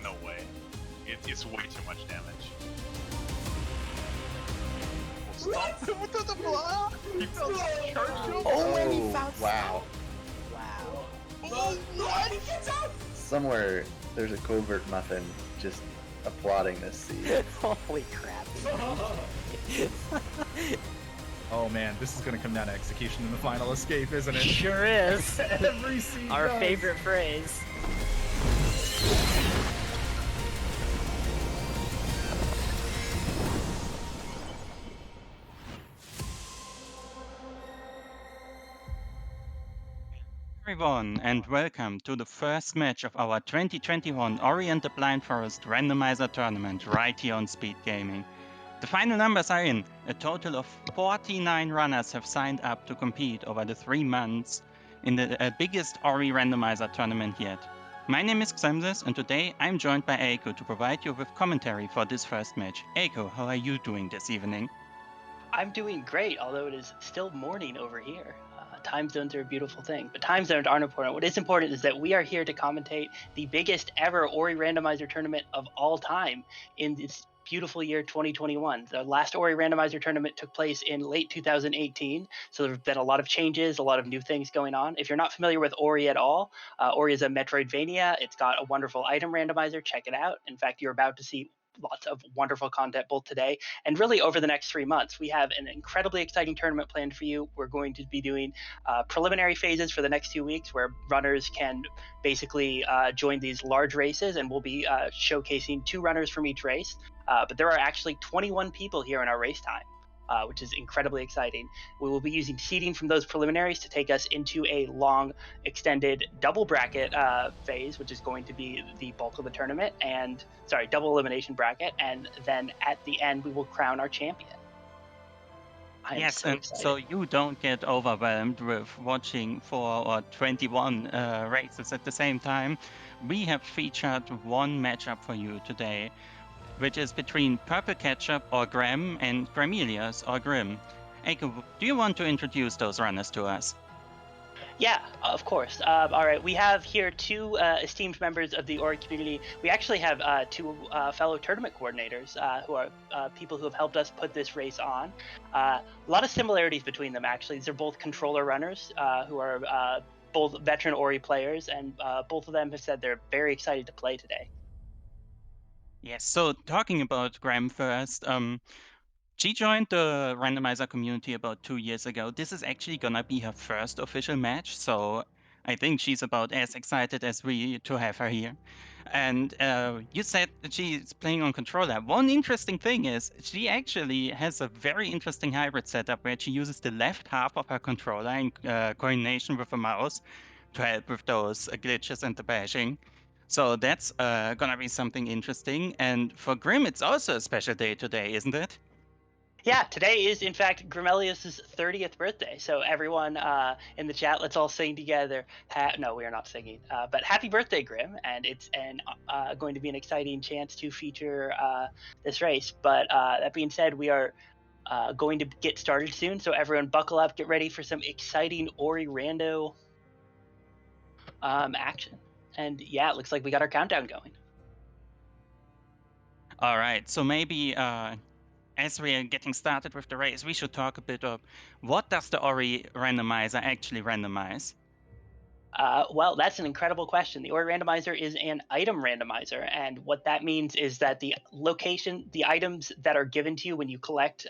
no way. It's way too much damage. Stop him with the block! He fell Churchill! Oh, and he found wow. Wow. Oh, And he gets out! Somewhere there's a covert muffin just applauding this scene. Holy crap. Oh man, this is gonna come down to execution in the final escape, isn't it? Sure is. Every scene Our does. favorite phrase. Everyone, and welcome to the first match of our 2021 Ori and the Blind Forest Randomizer tournament right here on SpeedGaming. The final numbers are in. A total of 49 runners have signed up to compete over the 3 months in the biggest Ori Randomizer tournament yet. My name is Grimelios, and today I'm joined by Eiko to provide you with commentary for this first match. Eiko, how are you doing this evening? I'm doing great, although it is still morning over here. Time zones are a beautiful thing, but time zones aren't important. What is important is that we are here to commentate the biggest ever Ori Randomizer tournament of all time in this beautiful year 2021. The last Ori Randomizer tournament took place in late 2018, so there have been a lot of changes, a lot of new things going on. If you're not familiar with Ori at all, Ori is a Metroidvania. It's got a wonderful item randomizer. Check it out. In fact, you're about to see lots of wonderful content both today and really over the next 3 months. We have an incredibly exciting tournament planned for you. We're going to be doing preliminary phases for the next 2 weeks where runners can basically join these large races, and we'll be showcasing 2 runners from each race. But there are actually 21 people here in our race time, which is incredibly exciting. We will be using seeding from those preliminaries to take us into a long, extended double bracket phase, which is going to be the bulk of the tournament, and double elimination bracket, and then at the end we will crown our champion. Yes, and so you don't get overwhelmed with watching 4 or 21 races at the same time. We have featured one matchup for you today, which is between purplekatchup or Grem and Grimelios or Grim. Eiko, do you want to introduce those runners to us? Yeah, of course. All right, we have here 2 esteemed members of the Ori community. We actually have 2 fellow tournament coordinators who are people who have helped us put this race on. A lot of similarities between them, actually. These are both controller runners who are both veteran Ori players, and both of them have said they're very excited to play today. Yes, so talking about Graham first, she joined the randomizer community about 2 years ago. This is actually gonna be her first official match, so I think she's about as excited as we to have her here. And you said that she's playing on controller. One interesting thing is she actually has a very interesting hybrid setup where she uses the left half of her controller in coordination with a mouse to help with those glitches and the bashing. So that's gonna be something interesting. And for Grim, it's also a special day today, isn't it? Yeah, today is in fact Grimelios' 30th birthday. So everyone in the chat, let's all sing together. No, we are not singing. But happy birthday, Grim! And it's going to be an exciting chance to feature this race. But that being said, we are going to get started soon. So everyone, buckle up, get ready for some exciting Ori Rando action. And yeah, it looks like we got our countdown going. All right, so maybe as we are getting started with the race, we should talk a bit of what does the Ori randomizer actually randomize? Well, that's an incredible question. The Ori Randomizer is an item randomizer, and what that means is that the items that are given to you when you collect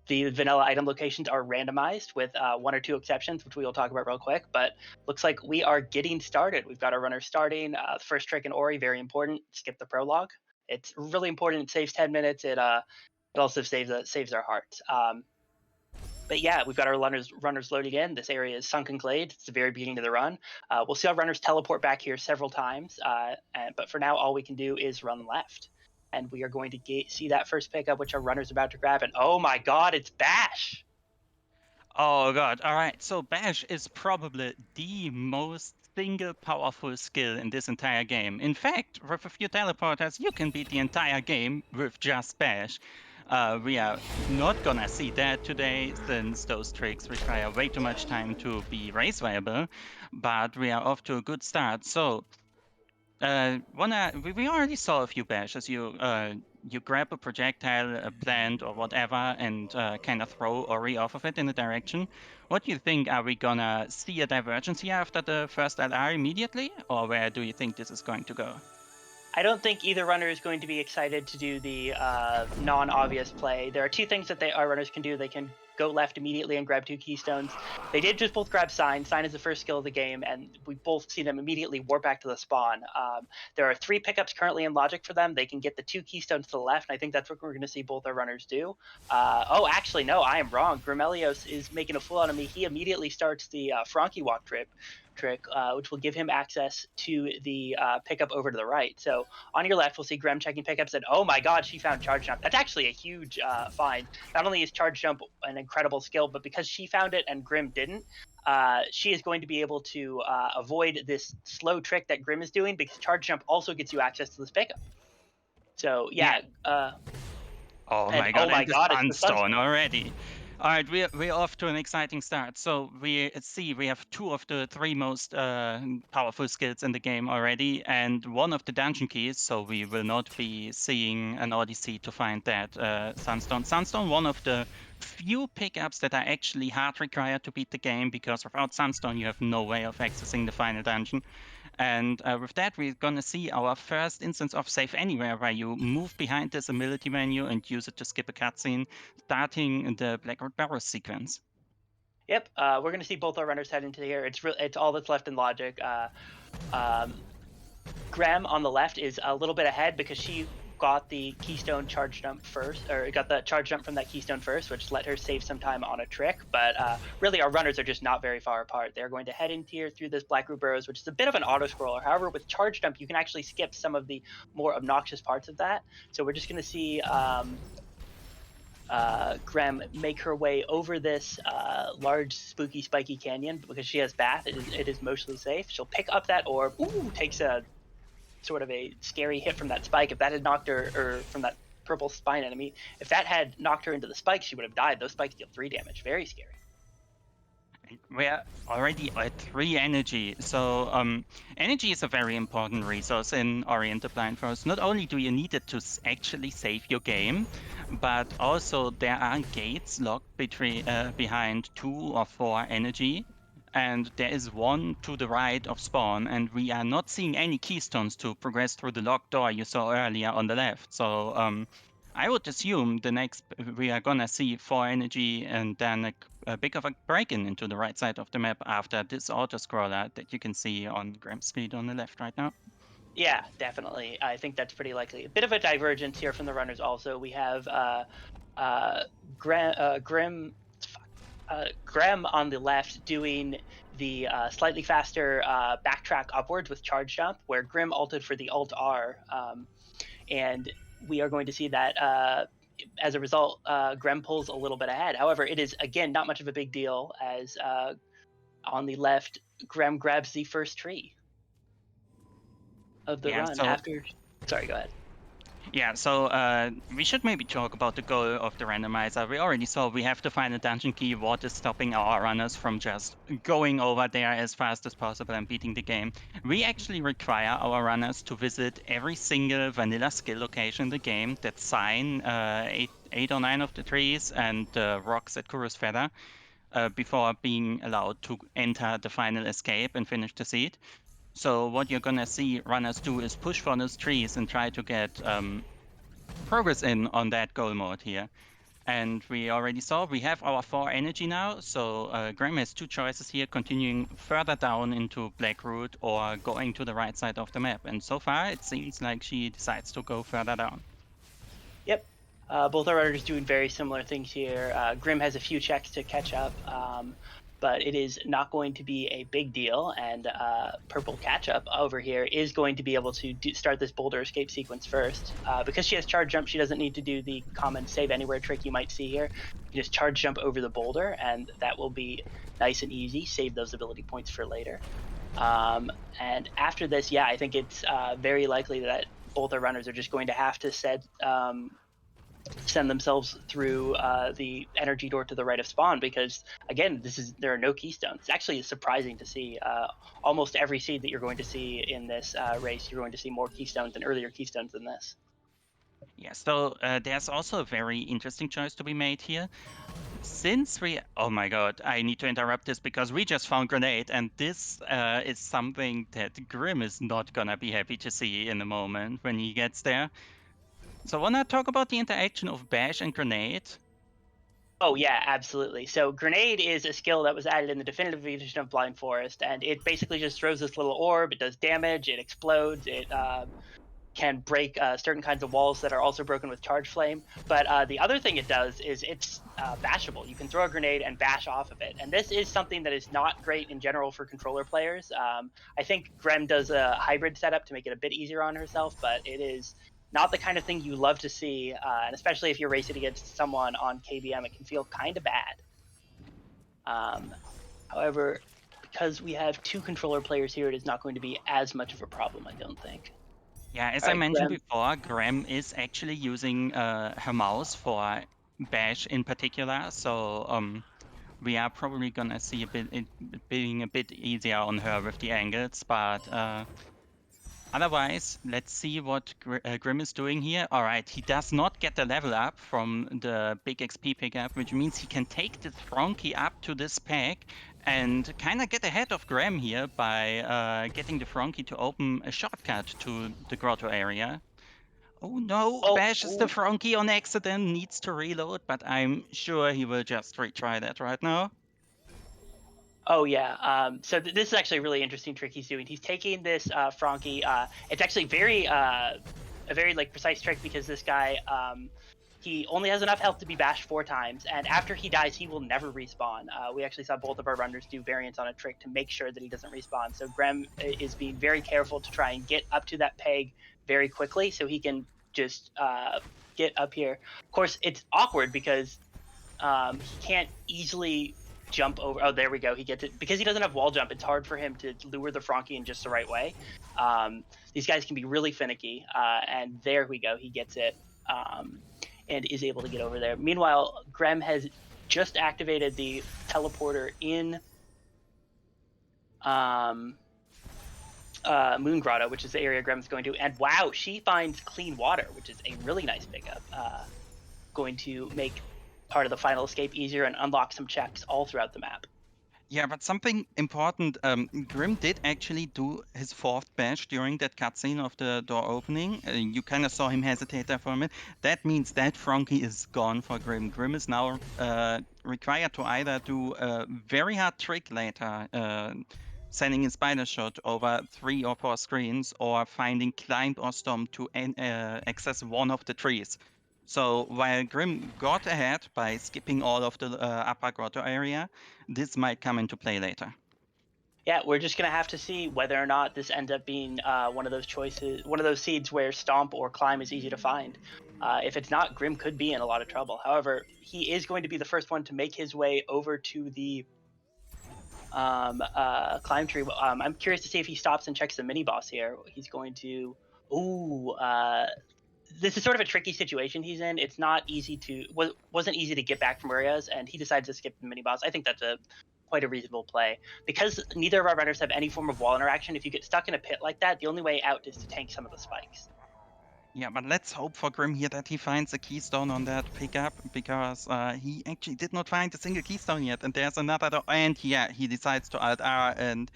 the vanilla item locations are randomized with 1 or 2 exceptions, which we will talk about real quick. But looks like we are getting started. We've got our runners starting. The first trick in Ori, very important. Skip the prologue. It's really important. It saves 10 minutes. It also saves our hearts. But yeah, we've got our runners loading in. This area is Sunken Glade. It's the very beginning of the run. We'll see our runners teleport back here several times. But for now, all we can do is run left. And we are going to see that first pickup, which our runner's about to grab. And oh my god, it's Bash! Oh god, alright, so Bash is probably the most single powerful skill in this entire game. In fact, with a few teleporters, you can beat the entire game with just Bash. We are not gonna see that today, since those tricks require way too much time to be race viable, but we are off to a good start. So, we already saw a few bashes. You grab a projectile, a plant, or whatever, and kind of throw Ori off of it in a direction. What do you think? Are we gonna see a divergence here after the first LR immediately, or where do you think this is going to go? I don't think either runner is going to be excited to do the non-obvious play. There are two things that our runners can do. They can go left immediately and grab 2 keystones. They did just both grab Sign. Sign is the first skill of the game, and we both see them immediately warp back to the spawn. There are 3 pickups currently in logic for them. They can get the 2 keystones to the left, and I think that's what we're going to see both our runners do. Oh, actually, no, I am wrong. Grimelios is making a fool out of me. He immediately starts the Frankie Walk trick, which will give him access to the pickup over to the right. So on your left, we'll see Grem checking pickups, and oh my god, she found Charge Jump. That's actually a huge find. Not only is Charge Jump an incredible skill, but because she found it and Grim didn't, she is going to be able to avoid this slow trick that Grim is doing, because Charge Jump also gets you access to this pickup. So yeah. Oh my god, and the Sunstone already. All right, we're off to an exciting start. So we have 2 of the 3 most powerful skills in the game already, and 1 of the dungeon keys. So we will not be seeing an Odyssey to find that Sunstone. Sunstone, one of the few pickups that are actually hard required to beat the game, because without Sunstone you have no way of accessing the final dungeon. And with that, we're going to see our first instance of Save Anywhere, where you move behind this ability menu and use it to skip a cutscene, starting the Blackroot Barrows sequence. Yep, we're going to see both our runners head into here. It's all that's left in logic. Graham on the left is a little bit ahead because she got the keystone charge jump first, or got the charge jump from that keystone first, which let her save some time on a trick. But really, our runners are just not very far apart. They're going to head in here through this Blackroot Burrows, which is a bit of an auto scroller. However, with charge jump, you can actually skip some of the more obnoxious parts of that. So we're just going to see Grem make her way over this large, spooky, spiky canyon. Because she has Bath, it is mostly safe. She'll pick up that orb. Ooh, takes a sort of a scary hit from that spike. If that had knocked her, or from that purple spine enemy, if that had knocked her into the spike, she would have died. Those spikes deal 3 damage. Very scary. We're already at 3 energy. So energy is a very important resource in Ori and the Blind Forest. Not only do you need it to actually save your game, but also there are gates locked behind 2 or 4 energy. And there is 1 to the right of spawn, and we are not seeing any keystones to progress through the locked door you saw earlier on the left. So I would assume the next we are gonna see 4 energy and then a bit of a break-in into the right side of the map after this auto-scroller that you can see on Grim's screen on the left right now. Yeah, definitely. I think that's pretty likely. A bit of a divergence here from the runners also. We have Grem on the left doing the slightly faster backtrack upwards with charge jump, where Grim ulted for the alt R, and we are going to see that as a result, Grem pulls a little bit ahead. However, it is again not much of a big deal, as on the left, Grem grabs the first tree of the run. After, sorry, go ahead. Yeah, so we should maybe talk about the goal of the randomizer. We already saw we have to find a dungeon key. What is stopping our runners from just going over there as fast as possible and beating the game? We actually require our runners to visit every single vanilla skill location in the game that sign 8 or 9 of the trees and rocks at Kuru's Feather before being allowed to enter the final escape and finish the seed. So what you're gonna see runners do is push for those trees and try to get progress in on that goal mode here. And we already saw we have our 4 energy now, so Graham has 2 choices here, continuing further down into Blackroot or going to the right side of the map. And so far it seems like she decides to go further down. Yep. Both our runners doing very similar things here. Grim has a few checks to catch up, but it is not going to be a big deal, and purplekatchup over here is going to be able to start this boulder escape sequence first. Because she has charge jump, she doesn't need to do the common save anywhere trick you might see here. You just charge jump over the boulder, and that will be nice and easy. Save those ability points for later. And after this, yeah, I think it's very likely that both our runners are just going to have to set send themselves through the energy door to the right of spawn, because again, there are no keystones. It's actually surprising to see. Almost every seed that you're going to see in this race, you're going to see more keystones and earlier keystones than this. Yeah, so there's also a very interesting choice to be made here. Since oh my god, I need to interrupt this because we just found Grenade, and this is something that Grim is not gonna be happy to see in a moment when he gets there. So wanna talk about the interaction of Bash and Grenade? Oh yeah, absolutely. So Grenade is a skill that was added in the definitive edition of Blind Forest, and it basically just throws this little orb. It does damage, it explodes, it can break certain kinds of walls that are also broken with Charge Flame. But the other thing it does is it's bashable. You can throw a grenade and bash off of it. And this is something that is not great in general for controller players. I think Grem does a hybrid setup to make it a bit easier on herself, but it is not the kind of thing you love to see. And especially if you're racing against someone on KBM, it can feel kind of bad. However, because we have 2 controller players here, it is not going to be as much of a problem, I don't think. Yeah, as All I right, mentioned Grem. before, Grem is actually using her mouse for Bash in particular, so we are probably gonna see it being a bit easier on her with the angles, but otherwise, let's see what Grim is doing here. All right, he does not get the level up from the big XP pickup, which means he can take the Frankie up to this pack and kind of get ahead of Graham here by getting the Frankie to open a shortcut to the grotto area. Oh no, bashes the Frankie on accident, needs to reload, but I'm sure he will just retry that right now. Oh yeah. So this is actually a really interesting trick he's doing. He's taking this Frankie. It's actually a very like precise trick, because this guy he only has enough health to be bashed 4 times, and after he dies, he will never respawn. We actually saw both of our runners do variants on a trick to make sure that he doesn't respawn. So Grem is being very careful to try and get up to that peg very quickly, so he can just get up here. Of course, it's awkward because he can't easily jump over. Oh, there we go. He gets it because he doesn't have wall jump. It's hard for him to lure the Frankie in just the right way. These guys can be really finicky, and there we go. He gets it and is able to get over there. Meanwhile, Grem has just activated the teleporter in Moon Grotto, which is the area Grem's going to. And wow, she finds clean water, which is a really nice pickup. Going to make part of the final escape easier and unlock some checks all throughout the map. Yeah, but something important, Grim did actually do his 4th bash during that cutscene of the door opening. You kind of saw him hesitate there for a minute. That means that Frankie is gone for Grim. Grim is now required to either do a very hard trick later, sending a spider shot over 3 or 4 screens, or finding Climb or Stomp to access one of the trees. So while Grim got ahead by skipping all of the upper grotto area, this might come into play later. Yeah, we're just going to have to see whether or not this ends up being one of those choices, one of those seeds where Stomp or Climb is easy to find. If it's not, Grim could be in a lot of trouble. However, he is going to be the first one to make his way over to the climb tree. I'm curious to see if he stops and checks the mini boss here. He's going to... Ooh, this is sort of a tricky situation he's in. It's not easy to... wasn't easy to get back from where he is, and he decides to skip the mini boss. I think that's quite a reasonable play. Because neither of our runners have any form of wall interaction, if you get stuck in a pit like that, the only way out is to tank some of the spikes. Yeah, but let's hope for Grim here that he finds a keystone on that pickup, because he actually did not find a single keystone yet, and there's another door, and yeah, he decides to Alt-R and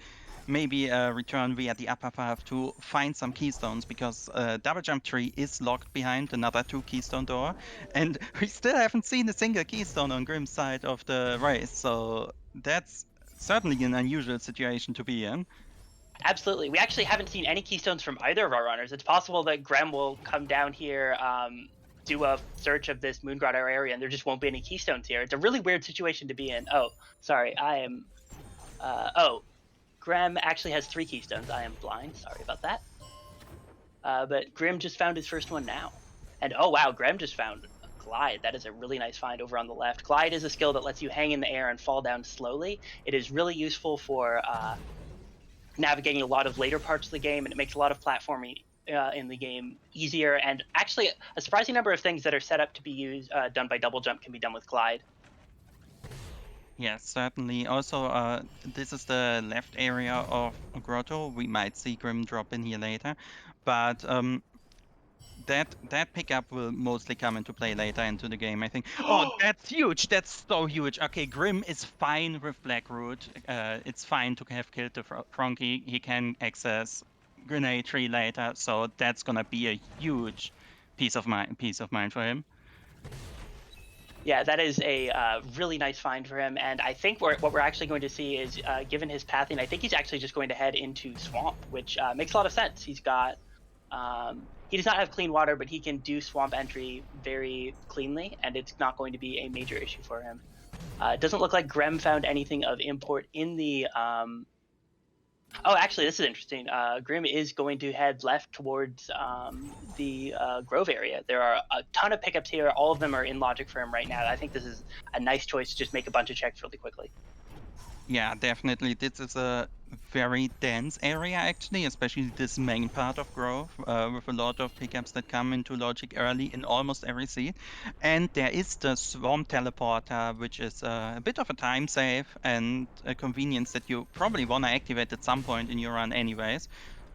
maybe return via the upper path to find some keystones, because double jump tree is locked behind another 2 keystone door, and we still haven't seen a single keystone on Grim's side of the race, so that's certainly an unusual situation to be in. Absolutely. We actually haven't seen any keystones from either of our runners. It's possible that Grem will come down here, do a search of this Moon Grotto area, and there just won't be any keystones here. It's a really weird situation to be in. Oh, sorry. I am... Grem actually has 3 keystones. I am blind. Sorry about that. But Grim just found his first one now. And oh wow, Grem just found Glide. That is a really nice find over on the left. Glide is a skill that lets you hang in the air and fall down slowly. It is really useful for... navigating a lot of later parts of the game, and it makes a lot of platforming in the game easier, and actually a surprising number of things that are set up to be used done by double jump can be done with glide. Yes, certainly. Also, this is the left area of Grotto. We might see Grim drop in here later, but that pickup will mostly come into play later into the game, I think. Oh, that's huge! That's so huge. Okay, Grim is fine with Blackroot. It's fine to have killed the Frankie. He can access Grenade Tree later, so that's gonna be a huge peace of mind for him. Yeah, that is a really nice find for him, and I think what we're actually going to see is, given his pathing, I think he's actually just going to head into Swamp, which makes a lot of sense. He's got, he does not have clean water, but he can do Swamp entry very cleanly, and it's not going to be a major issue for him. It doesn't look like Grem found anything of import in the oh, actually, this is interesting. Grim is going to head left towards the Grove area. There are a ton of pickups here. All of them are in logic for him right now. I think this is a nice choice to just make a bunch of checks really quickly. Yeah, definitely. This is a very dense area, actually, especially this main part of Grove, with a lot of pickups that come into logic early in almost every seed. And there is the Swarm Teleporter, which is a bit of a time save and a convenience that you probably want to activate at some point in your run anyways.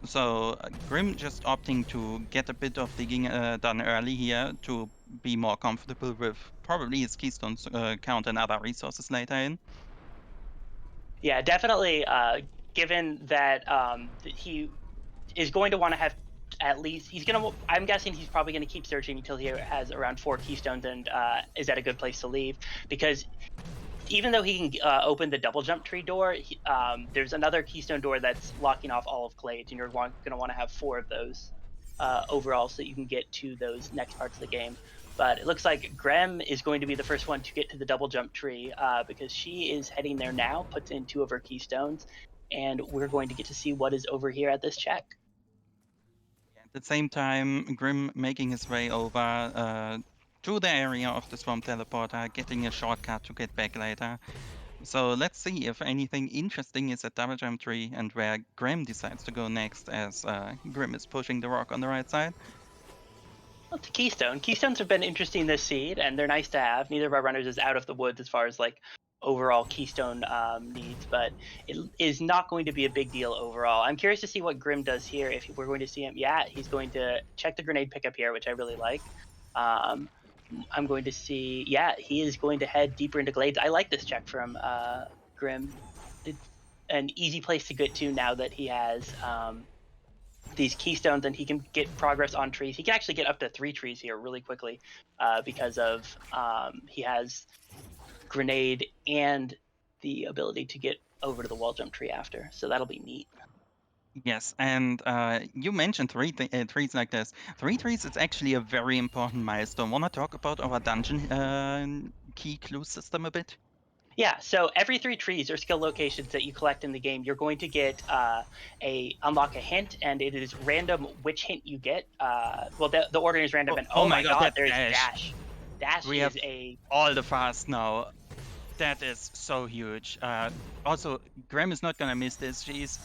So Grim just opting to get a bit of digging done early here to be more comfortable with probably his Keystones count and other resources later in. Yeah, definitely. Given that he is going to want to have at least, I'm guessing he's probably going to keep searching until he has around 4 keystones and is at a good place to leave, because even though he can open the double jump tree door, there's another keystone door that's locking off all of Glades, and you're going to want to have 4 of those overall so that you can get to those next parts of the game. But it looks like Grem is going to be the first one to get to the double jump tree because she is heading there now, puts in 2 of her keystones, and we're going to get to see what is over here at this check. At the same time, Grim making his way over to the area of the Swamp Teleporter, getting a shortcut to get back later. So let's see if anything interesting is at Double Jump Tree and where Grim decides to go next as Grim is pushing the rock on the right side. Well, it's a keystone. Keystones have been interesting this seed, and they're nice to have. Neither of our runners is out of the woods as far as like overall keystone needs, but it is not going to be a big deal overall. I'm curious to see what Grim does here. If we're going to see him, yeah, he's going to check the grenade pickup here, which I really like. I'm going to see, yeah, he is going to head deeper into Glades. I like this check from Grim. It's an easy place to get to now that he has these keystones, and he can get progress on trees. He can actually get up to 3 trees here really quickly because of he has grenade and the ability to get over to the wall jump tree after. So that'll be neat. Yes, and you mentioned trees like this. 3 trees is actually a very important milestone. Want to talk about our dungeon key clue system a bit? Yeah, so every 3 trees or skill locations that you collect in the game, you're going to get unlock a hint, and it is random which hint you get. Well, the ordering is random, and oh my god, there's Dash. Dash we is have a all the fast now. That is so huge. Also, Grim is not gonna miss this. She's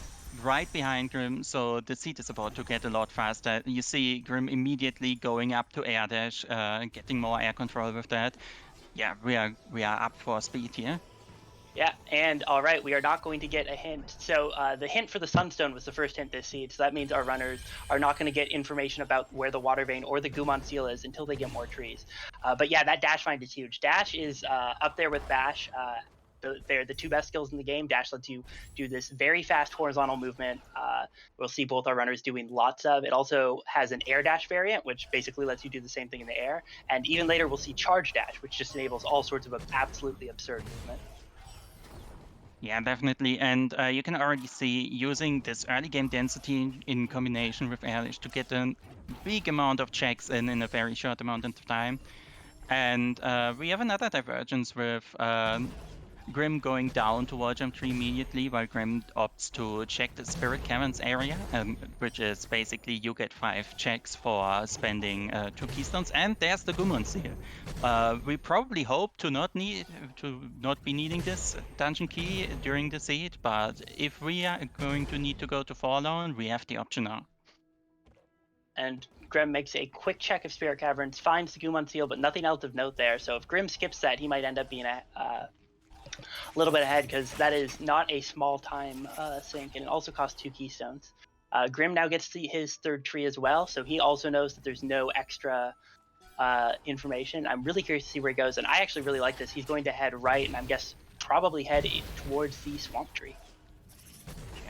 right behind Grim, so the seat is about to get a lot faster. You see Grim immediately going up to air dash, getting more air control with that. Yeah, we are up for speed here. Yeah, and all right, we are not going to get a hint. So the hint for the Sunstone was the first hint this seed, so that means our runners are not going to get information about where the Water Vein or the Gumon Seal is until they get more trees. But yeah, that Dash find is huge. Dash is up there with Bash. They're the 2 best skills in the game. Dash lets you do this very fast horizontal movement. We'll see both our runners doing lots of. It also has an air dash variant, which basically lets you do the same thing in the air. And even later, we'll see charge dash, which just enables all sorts of absolutely absurd movement. Yeah, definitely. And you can already see using this early game density in combination with Airlish to get a big amount of checks in a very short amount of time. And we have another divergence with Grim going down to Wall Jump Tree immediately, while Grim opts to check the Spirit Caverns area, which is basically you get 5 checks for spending 2 keystones, and there's the Gumon Seal. We probably hope to not be needing this dungeon key during the seed, but if we are going to need to go to Forlorn, we have the option now. And Grim makes a quick check of Spirit Caverns, finds the Goomon Seal, but nothing else of note there. So if Grim skips that, he might end up being a little bit ahead, because that is not a small time sink, and it also costs 2 keystones. Grim now gets his third tree as well, so he also knows that there's no extra information. I'm really curious to see where he goes, and I actually really like this. He's going to head right, and I guess probably head towards the swamp tree.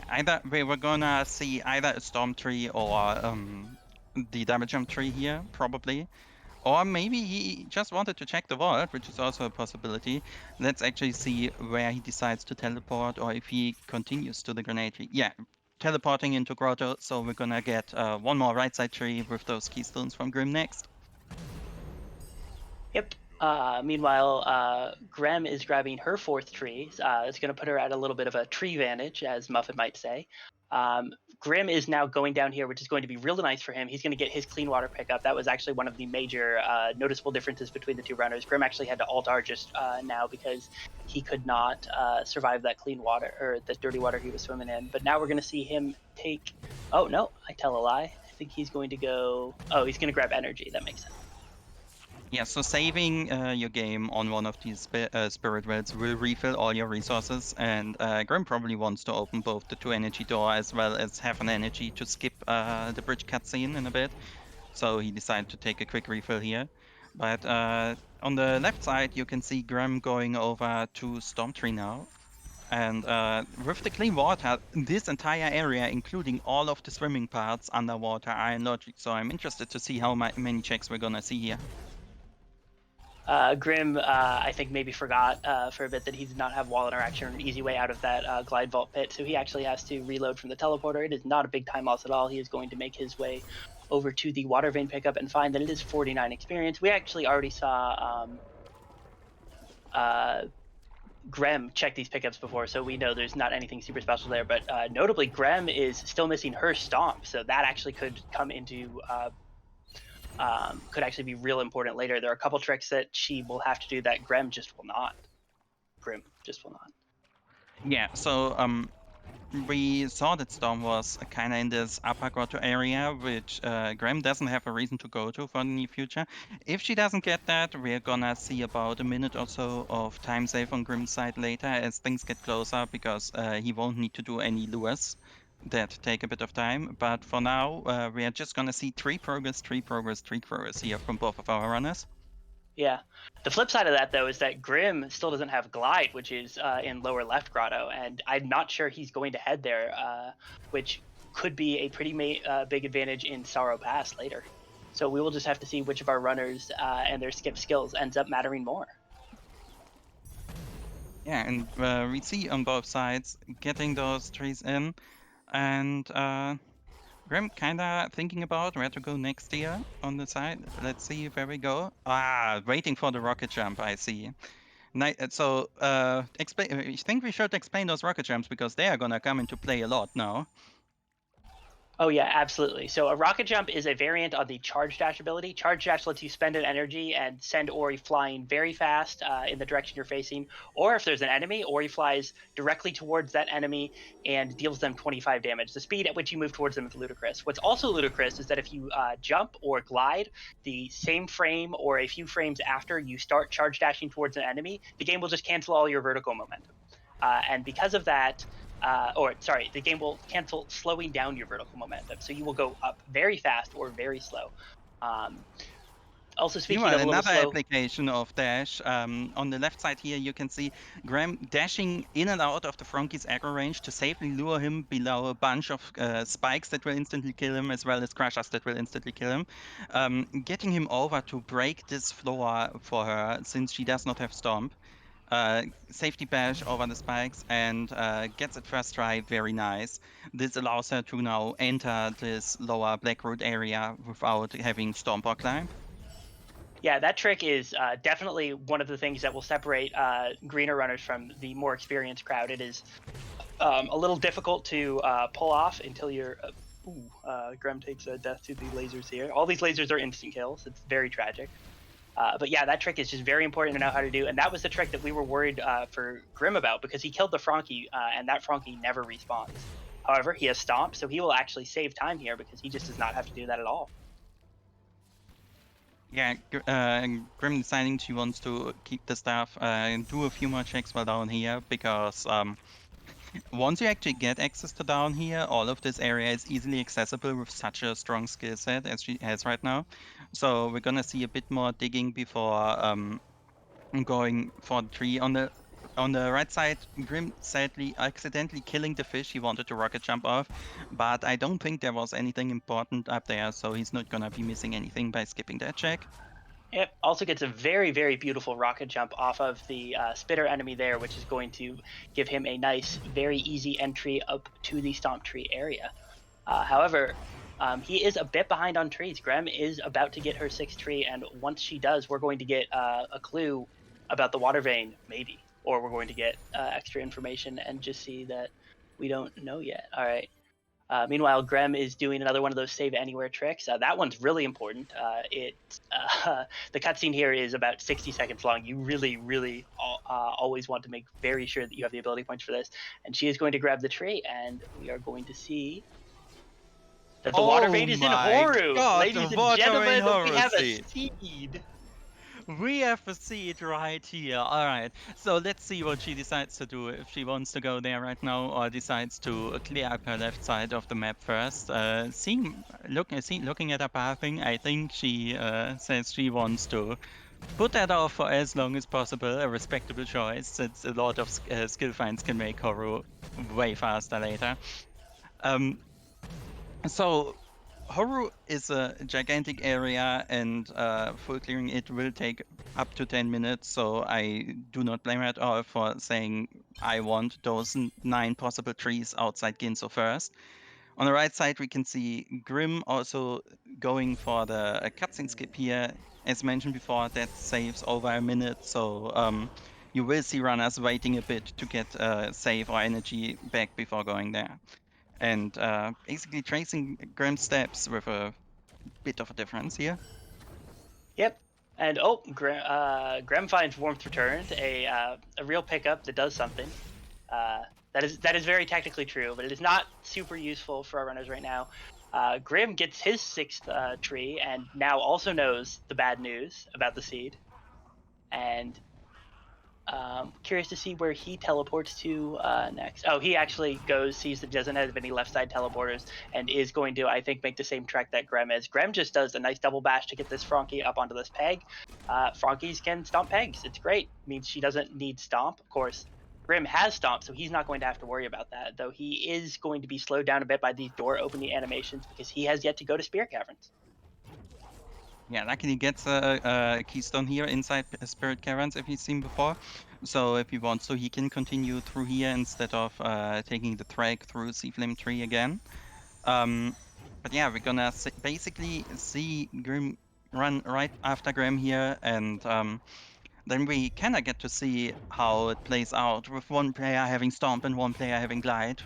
Either we were gonna see either a storm tree or the double jump tree here, probably. Or maybe he just wanted to check the vault, which is also a possibility. Let's actually see where he decides to teleport, or if he continues to the grenade tree. Yeah, teleporting into Grotto, so we're gonna get one more right side tree with those keystones from Grim next. Yep. Meanwhile, Grem is grabbing her 4th tree. It's going to put her at a little bit of a tree vantage, as Muffin might say. Grim is now going down here, which is going to be really nice for him. He's going to get his clean water pickup. That was actually one of the major noticeable differences between the two runners. Grim actually had to alt-R just now because he could not survive that clean water, or the dirty water he was swimming in. But now we're going to see him take... Oh, no, I tell a lie. I think he's going to go... Oh, he's going to grab energy. That makes sense. Yeah, so saving your game on one of these spirit wells will refill all your resources, and Grim probably wants to open both the 2 energy door as well as have an energy to skip the bridge cutscene in a bit. So he decided to take a quick refill here. But on the left side, you can see Grim going over to Storm Tree now. And with the clean water, this entire area, including all of the swimming parts underwater, are in logic. So I'm interested to see how many checks we're gonna see here. Grim, I think, maybe forgot for a bit that he did not have wall interaction or an easy way out of that glide vault pit, so he actually has to reload from the teleporter. It is not a big time loss at all. He is going to make his way over to the water vein pickup and find that it is 49 experience. We actually already saw Grem check these pickups before, so we know there's not anything super special there, but notably, Grem is still missing her stomp, so that actually could come into... could actually be real important later. There are a couple tricks that she will have to do that Grim just will not. Grim just will not. Yeah, so we saw that Storm was kind of in this upper grotto area, which Graham doesn't have a reason to go to for the near future. If she doesn't get that, we're gonna see about a minute or so of time save on Grim's side later as things get closer, because he won't need to do any lures that take a bit of time. But for now, we are just gonna see 3 progress here from both of our runners. Yeah. The flip side of that, though, is that Grim still doesn't have Glide, which is in lower left grotto, and I'm not sure he's going to head there, which could be a pretty big advantage in Sorrow Pass later. So we will just have to see which of our runners and their skip skills ends up mattering more. Yeah, and we see on both sides getting those trees in, and Grim kinda thinking about where to go next here on the side. Let's see where we go. Ah, waiting for the rocket jump, I see. So, I think we should explain those rocket jumps, because they are gonna come into play a lot now. Oh yeah, absolutely. So a rocket jump is a variant on the charge dash ability. Charge dash lets you spend an energy and send Ori flying very fast in the direction you're facing. Or if there's an enemy, Ori flies directly towards that enemy and deals them 25 damage. The speed at which you move towards them is ludicrous. What's also ludicrous is that if you jump or glide the same frame or a few frames after you start charge dashing towards an enemy, the game will just cancel all your vertical momentum. And because of that, the game will cancel slowing down your vertical momentum. So you will go up very fast or very slow. Also speaking of a little another slow... application of dash, on the left side here, you can see Graham dashing in and out of the Franky's aggro range to safely lure him below a bunch of spikes that will instantly kill him, as well as crushers that will instantly kill him. Getting him over to break this floor for her, since she does not have Stomp. Safety bash over the spikes and gets it first try, very nice. This allows her to now enter this lower Blackroot area without having Stomp or Climb. Yeah, that trick is definitely one of the things that will separate greener runners from the more experienced crowd. It is a little difficult to pull off until you're... Grem takes a death to the lasers here. All these lasers are instant kills. It's very tragic. But yeah, that trick is just very important to know how to do, and that was the trick that we were worried for Grim about, because he killed the Franky, and that Franky never respawns. However, he has Stomp, so he will actually save time here because he just does not have to do that at all. Yeah, Grim deciding she wants to keep the staff and do a few more checks while down here because once you actually get access to down here, all of this area is easily accessible with such a strong skill set as she has right now. So we're gonna see a bit more digging before going for the tree. On the right side, Grim sadly accidentally killing the fish he wanted to rocket jump off, but I don't think there was anything important up there, so he's not gonna be missing anything by skipping that check. Yep. Also gets a very, very beautiful rocket jump off of the spitter enemy there, which is going to give him a nice, very easy entry up to the Stomp Tree area. However, he is a bit behind on trees. Grem is about to get her 6th tree, and once she does, we're going to get a clue about the water vein, maybe. Or we're going to get extra information and just see that we don't know yet. All right. Meanwhile, Grem is doing another one of those save anywhere tricks. That one's really important. The cutscene here is about 60 seconds long. You really, really always want to make very sure that you have the ability points for this. And she is going to grab the tree, and we are going to see that the water vein is in Horu. God, Ladies the and water gentlemen, vein we Horu have a seed. seed. We have a seed right here. All right. So let's see what she decides to do. If she wants to go there right now or decides to clear up her left side of the map first. Looking at her pathing, I think she says she wants to put that off for as long as possible. A respectable choice, since a lot of skill finds can make Horu way faster later. So Horu is a gigantic area, and full clearing it will take up to 10 minutes, so I do not blame her at all for saying I want those 9 possible trees outside Ginso first. On the right side, we can see Grim also going for the cutscene skip here. As mentioned before, that saves over a minute, so you will see runners waiting a bit to get save or energy back before going there. And basically tracing Grim's steps with a bit of a difference here. Yep. And Grem finds Warmth Returned, a real pickup that does something. That is very technically true, but it is not super useful for our runners right now. Grim gets his 6th tree and now also knows the bad news about the seed. And curious to see where he teleports to next. Oh, he actually sees that he doesn't have any left side teleporters and is going to, I think, make the same trek that Grem is. Grem just does a nice double bash to get this Frankie up onto this peg. Frankies can stomp pegs. It's great. It means she doesn't need stomp. Of course, Grim has stomp, so he's not going to have to worry about that, though he is going to be slowed down a bit by these door opening animations because he has yet to go to Spirit Caverns. Yeah, luckily gets a keystone here inside Spirit Caverns if he's seen before. So if he wants to, he can continue through here instead of taking the trek through Sea Flame Tree again. But yeah, we're gonna basically see Grim run right after Grim here, and then we kinda get to see how it plays out with one player having Stomp and one player having Glide.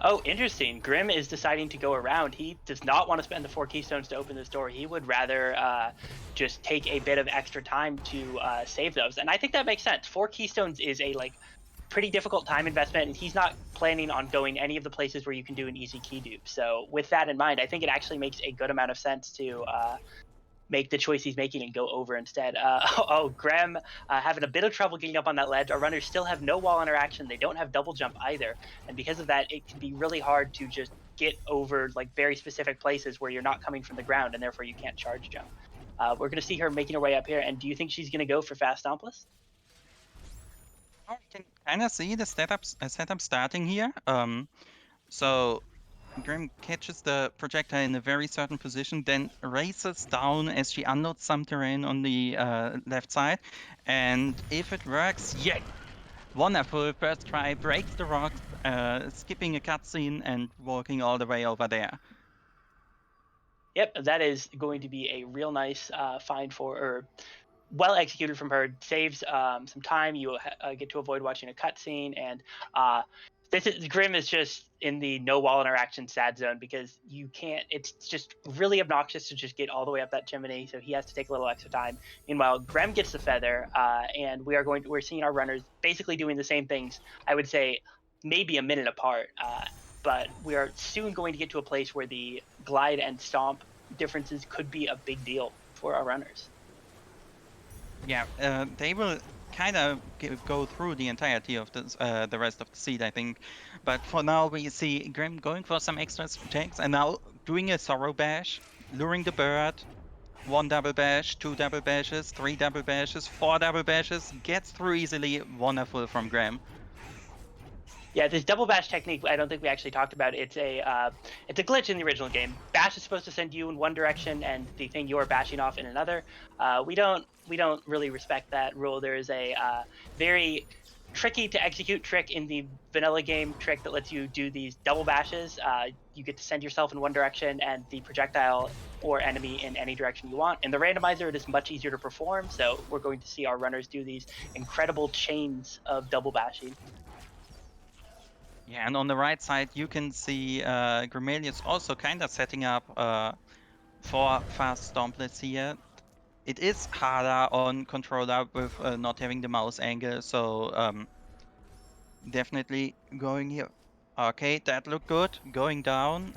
Oh, interesting. Grim is deciding to go around. He does not want to spend the 4 keystones to open this door. He would rather just take a bit of extra time to save those. And I think that makes sense. 4 keystones is a pretty difficult time investment, and he's not planning on going any of the places where you can do an easy key dupe. So with that in mind, I think it actually makes a good amount of sense to make the choice he's making and go over instead. Grem having a bit of trouble getting up on that ledge. Our runners still have no wall interaction. They don't have double jump either. And because of that, it can be really hard to just get over very specific places where you're not coming from the ground and therefore you can't charge jump. We're going to see her making her way up here. And do you think she's going to go for fast stompless? You can kind of see the setup starting here. So Grim catches the projectile in a very certain position, then races down as she unloads some terrain on the left side. And if it works, yay! Wonderful, first try, breaks the rocks, skipping a cutscene and walking all the way over there. Yep, that is going to be a real nice find well executed from her. Saves some time. You get to avoid watching a cutscene, and Grim is just in the no wall interaction sad zone because you can't. It's just really obnoxious to just get all the way up that chimney, so he has to take a little extra time. Meanwhile, Grem gets the feather, and we're seeing our runners basically doing the same things. I would say maybe a minute apart. but we are soon going to get to a place where the glide and stomp differences could be a big deal for our runners. Yeah, they will kind of go through the entirety of this, the rest of the seed, I think. But for now, we see Grim going for some extra checks and now doing a Sorrow Bash, luring the bird. 1 double bash, 2 double bashes, 3 double bashes, 4 double bashes, gets through easily. Wonderful from Graham. Yeah, this double bash technique, I don't think we actually talked about. It's a glitch in the original game. Bash is supposed to send you in one direction, and the thing you are bashing off in another. We don't really respect that rule. There is a very tricky to execute trick in the vanilla game trick that lets you do these double bashes. You get to send yourself in one direction and the projectile or enemy in any direction you want. In the randomizer, it is much easier to perform, so we're going to see our runners do these incredible chains of double bashing. Yeah, and on the right side, you can see Grimelios also kind of setting up for fast stomplets here. It is harder on controller with not having the mouse angle, so definitely going here. Okay, that looked good. Going down,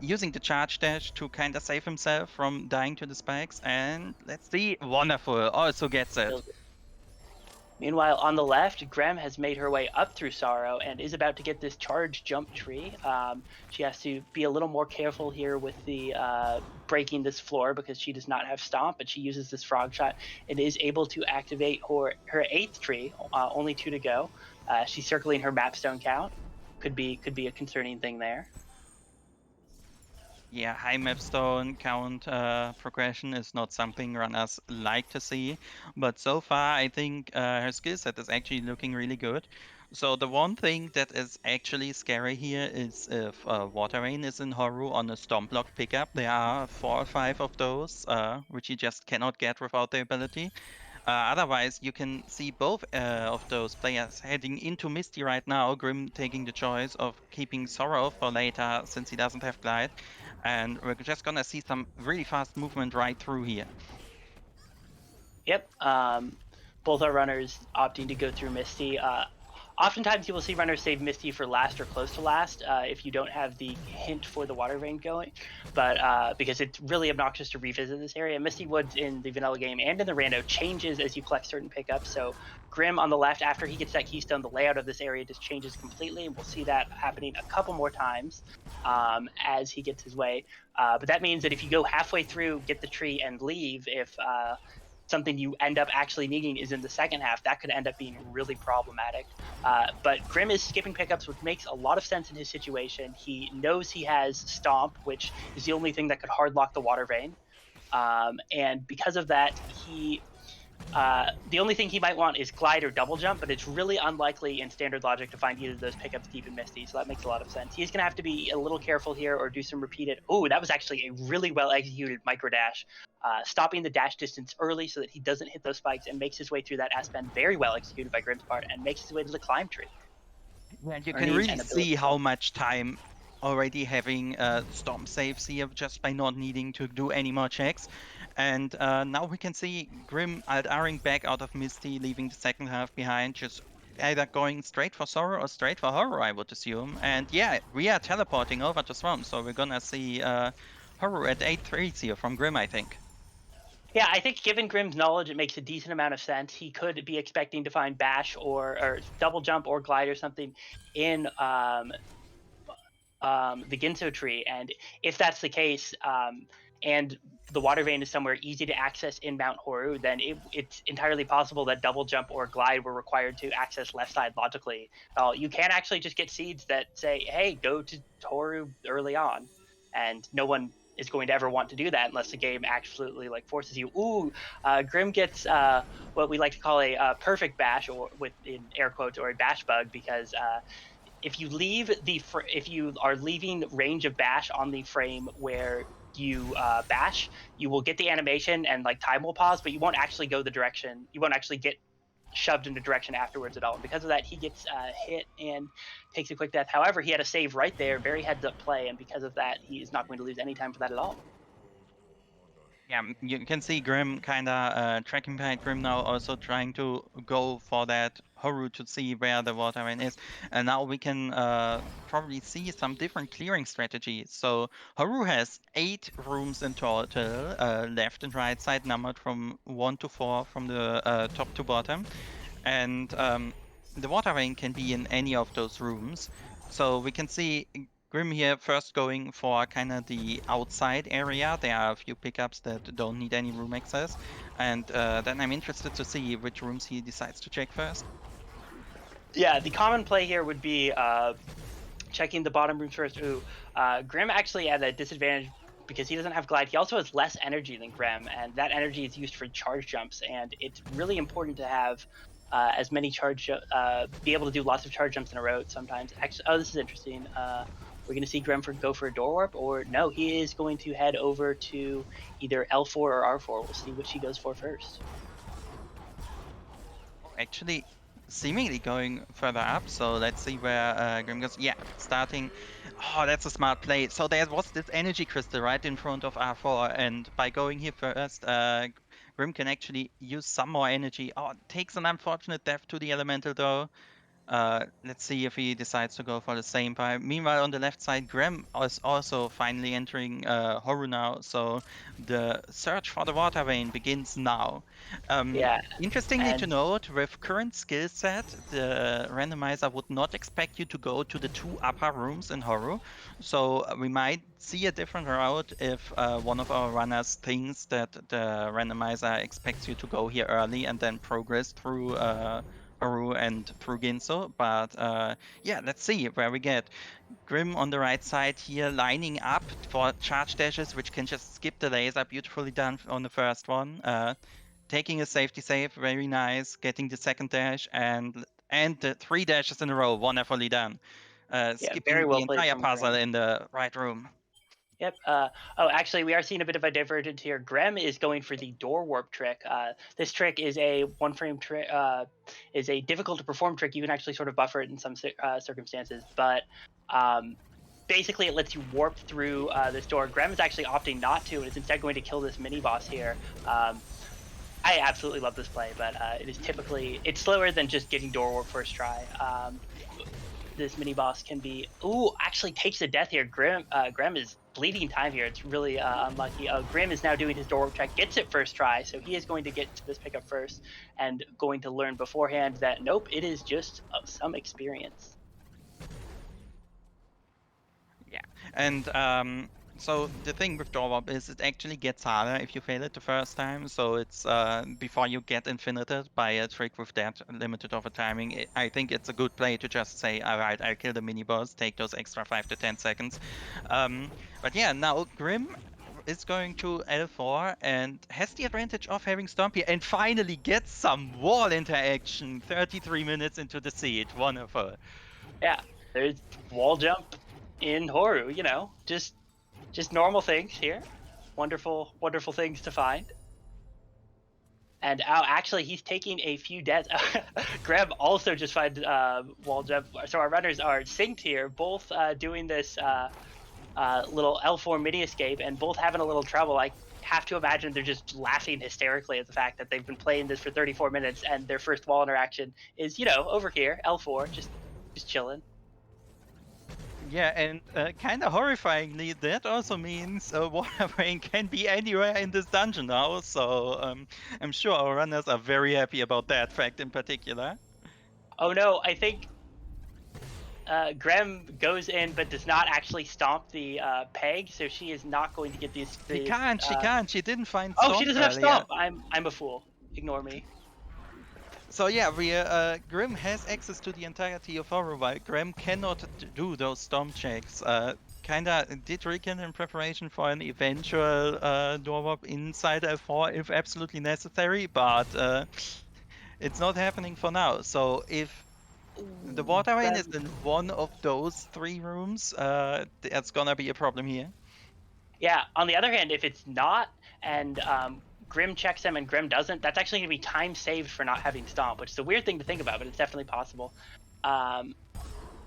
using the charge dash to kind of save himself from dying to the spikes. And let's see, wonderful, also gets it. Meanwhile, on the left, Grem has made her way up through Sorrow and is about to get this charge jump tree. She has to be a little more careful here with the breaking this floor because she does not have Stomp, but she uses this Frog Shot and is able to activate her 8th tree, only 2 to go. She's circling her mapstone count. Could be a concerning thing there. Yeah, high mapstone count progression is not something runners like to see, but so far I think her skill set is actually looking really good. So the one thing that is actually scary here is if Water Rain is in Horu on a Stomp Block pickup. There are 4 or 5 of those, which you just cannot get without the ability. Otherwise, you can see both of those players heading into Misty right now. Grim taking the choice of keeping Sorrow for later since he doesn't have Glide. And we're just gonna see some really fast movement right through here. Yep. Both our runners opting to go through Misty. Oftentimes, you will see runners save Misty for last or close to last if you don't have the hint for the Water Rain going. But because it's really obnoxious to revisit this area, Misty Woods in the vanilla game and in the rando changes as you collect certain pickups. So Grim on the left, after he gets that keystone, the layout of this area just changes completely, and we'll see that happening a couple more times as he gets his way. But that means that if you go halfway through, get the tree, and leave, if something you end up actually needing is in the second half, that could end up being really problematic. But Grim is skipping pickups, which makes a lot of sense in his situation. He knows he has Stomp, which is the only thing that could hard lock the Water Vein. And because of that, the only thing he might want is Glide or Double Jump, but it's really unlikely in standard logic to find either of those pickups deep in Misty, so that makes a lot of sense. He's going to have to be a little careful here or do some repeated... Oh, that was actually a really well-executed micro dash, stopping the dash distance early so that he doesn't hit those spikes and makes his way through that S-bend. Very well executed by Grim's part, and makes his way to the climb tree. Yeah, you can really see how much time already having Stomp saves here just by not needing to do any more checks. And now we can see Grim alt-Ring back out of Misty, leaving the second half behind, just either going straight for Sorrow or straight for Horror, I would assume. And yeah, we are teleporting over to Swamp, so we're gonna see Horror at 8-3 here from Grim, I think. Yeah, I think given Grim's knowledge, it makes a decent amount of sense. He could be expecting to find Bash or Double Jump or Glide or something in the Ginso tree, and if that's the case, and the Water Vein is somewhere easy to access in Mount Horu, then it's entirely possible that Double Jump or Glide were required to access left side logically. You can actually just get seeds that say, hey, go to Horu early on, and no one is going to ever want to do that unless the game absolutely like forces you. Ooh, Grim gets what we like to call a perfect bash, or with in air quotes, or a bash bug, because if you are leaving range of bash on the frame where you bash, you will get the animation and like time will pause, but you won't actually go the direction. You won't actually get shoved into direction afterwards at all. And because of that, he gets hit and takes a quick death. However, he had a save right there, very heads up play, and because of that, he is not going to lose any time for that at all. Yeah, you can see Grim kinda tracking behind Grim now, also trying to go for that Horu to see where the water vein is. And now we can probably see some different clearing strategies. So Horu has 8 rooms in total, left and right side, numbered from 1 to 4 from the top to bottom. And the water vein can be in any of those rooms. So we can see Grim here first going for kind of the outside area. There are a few pickups that don't need any room access. And then I'm interested to see which rooms he decides to check first. Yeah, the common play here would be checking the bottom rooms first. Grim actually at a disadvantage because he doesn't have glide. He also has less energy than Grim, and that energy is used for charge jumps. And it's really important to have as many be able to do lots of charge jumps in a row sometimes. Actually, oh, this is interesting. We're going to see Grim go for a door warp, or no, he is going to head over to either L4 or R4. We'll see which he goes for first. Actually, seemingly going further up. So let's see where Grim goes. Yeah, starting. Oh, that's a smart play. So there was this energy crystal right in front of R4, and by going here first, Grim can actually use some more energy. Oh, takes an unfortunate death to the elemental though. Let's see if he decides to go for the same pipe. Meanwhile, on the left side, Graham is also finally entering Horu now, so the search for the water vein begins now. Yeah, Interestingly to and note, with current skill set, the randomizer would not expect you to go to the 2 upper rooms in Horu, so we might see a different route if one of our runners thinks that the randomizer expects you to go here early and then progress through Haru and through Ginso, but yeah, let's see where we get. Grim on the right side here, lining up for charge dashes, which can just skip the laser. Beautifully done on the first one. Taking a safety save, very nice. Getting the second dash and the 3 dashes in a row, wonderfully done. yeah, Skipping very well the played entire from puzzle Grim. in the right room. Yep. Oh, actually, we are seeing a bit of a divergence here. Grem is going for the door warp trick. This trick is a one-frame trick. Is a difficult to perform trick. You can actually sort of buffer it in some circumstances, but basically, it lets you warp through this door. Grem is actually opting not to, and is instead going to kill this mini boss here. I absolutely love this play, but it's slower than just getting door warp first try. This mini boss can be actually takes a death here. Grim is bleeding time here. It's really unlucky. Grim is now doing his door warp check, gets it first try, so he is going to get to this pickup first and going to learn beforehand that nope, it is just some experience. Yeah, and so the thing with door warp is it actually gets harder if you fail it the first time. So it's before you get infinited by a trick with that limited of a timing. I think it's a good play to just say, all right, I'll kill the mini boss, take those extra 5 to 10 seconds. But yeah, now Grim is going to L4 and has the advantage of having Stomp here and finally gets some wall interaction 33 minutes into the seed. Wonderful. Yeah, there's wall jump in Horu. Just normal things here. Wonderful things to find. And actually, he's taking a few deaths. Greb also just finds wall jump. So our runners are synced here, both doing this little L4 mini escape, and both having a little trouble. I have to imagine they're just laughing hysterically at the fact that they've been playing this for 34 minutes, and their first wall interaction is, over here, L4, just chilling. Yeah, and kind of horrifyingly, that also means water vein can be anywhere in this dungeon now. So I'm sure our runners are very happy about that fact in particular. Oh no, I think Grem goes in but does not actually stomp the peg, so she is not going to get these. She can't. She didn't find Oh, Stomp she doesn't have earlier. stomp. I'm a fool. Ignore me. So yeah, Grim has access to the entirety of Horror, while Grim cannot do those Stomp checks. Kinda did rekindle in preparation for an eventual door warp inside L4 if absolutely necessary, but it's not happening for now. So if the water vein is in one of those 3 rooms, that's gonna be a problem here. Yeah. On the other hand, if it's not, and Grim checks him and Grim doesn't, that's actually going to be time saved for not having stomp, which is a weird thing to think about, but it's definitely possible.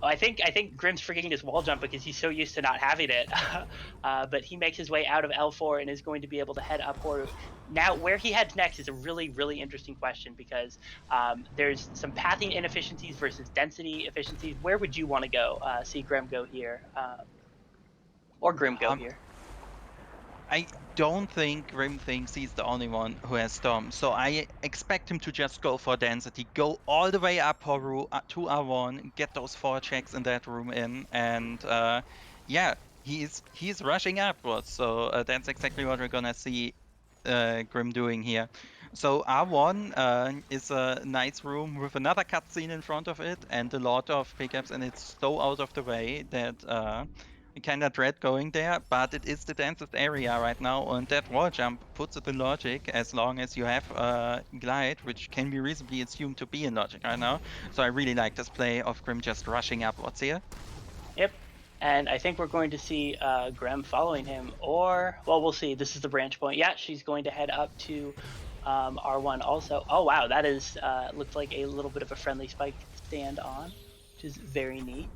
I think Grim's forgetting his wall jump because he's so used to not having it. But he makes his way out of L4 and is going to be able to head up Horu. Now, where he heads next is a really, really interesting question because there's some pathing inefficiencies versus density efficiencies. Where would you want to go? See Grim go here, or Grim go here? I don't think Grim thinks he's the only one who has Storm, so I expect him to just go for density, go all the way up Horu to R1, get those 4 checks in that room in, and yeah, he's rushing upwards. So that's exactly what we're gonna see Grim doing here. So R1 is a nice room with another cutscene in front of it and a lot of pickups, and it's so out of the way that I kind of dread going there, but it is the densest area right now, and that wall jump puts it in logic as long as you have glide, which can be reasonably assumed to be in logic right now. So I really like this play of Grim just rushing upwards here. Yep. And I think we're going to see Grim following him, or, well, we'll see. This is the branch point. Yeah, she's going to head up to R1 also. Oh, wow, that is, looks like a little bit of a friendly spike stand on, which is very neat.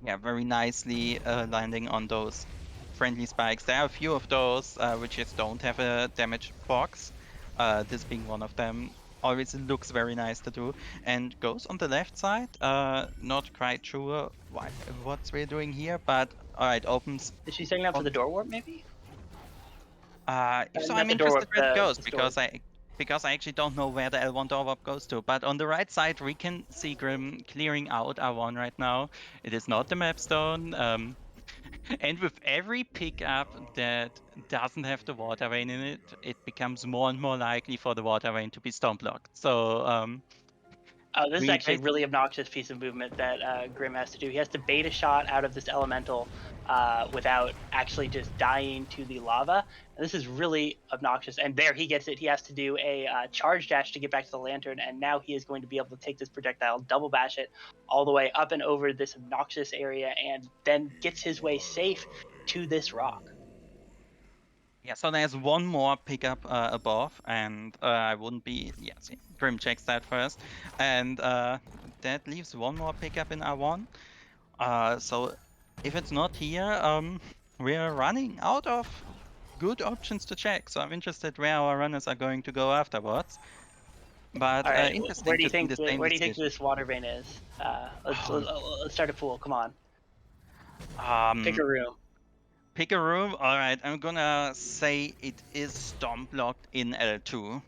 Yeah, very nicely landing on those friendly spikes. There are a few of those which just don't have a damage box. This being one of them. Always looks very nice to do. And goes on the left side. Not quite sure what we're doing here, but alright, opens. Is she setting up for the door warp, maybe? If so, Not I'm the door interested warp, where it goes the because I actually don't know where the L1 door warp goes to. But on the right side, we can see Grim clearing out R1 right now. It is not the map stone. And with every pickup that doesn't have the water vein in it, it becomes more and more likely for the water vein to be stomp locked. So oh, this is we actually a really obnoxious piece of movement that Grim has to do. He has to bait a shot out of this elemental without actually just dying to the lava. And this is really obnoxious. And there he gets it. He has to do a charge dash to get back to the lantern. And now he is going to be able to take this projectile, double bash it all the way up and over this obnoxious area, and then gets his way safe to this rock. Yeah, so there's one more pickup above, and I wouldn't be. Yeah, see, Grim checks that first, and that leaves one more pickup in R1. So if it's not here, we're running out of good options to check. So I'm interested where our runners are going to go afterwards. But All right, interesting where do you to see think the same where do you think decision. this water vein is? Let's start a pool. Come on, pick a room. Pick a room. All right, I'm gonna say it is stomp locked in L2.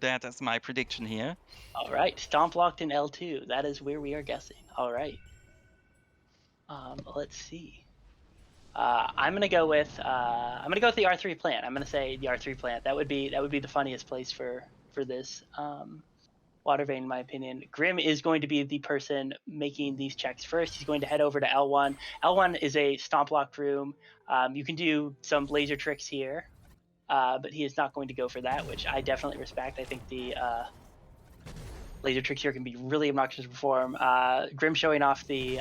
That is my prediction here. All right, stomp locked in L2. That is where we are guessing. All right. Let's see. I'm gonna go with the R3 plant. I'm gonna say the R3 plant. That would be the funniest place for this water vein, in my opinion. Grim is going to be the person making these checks first. He's going to head over to L1. L1 is a stomp locked room. You can do some laser tricks here, but he is not going to go for that, which I definitely respect. I think the laser tricks here can be really obnoxious to perform. Grim showing off the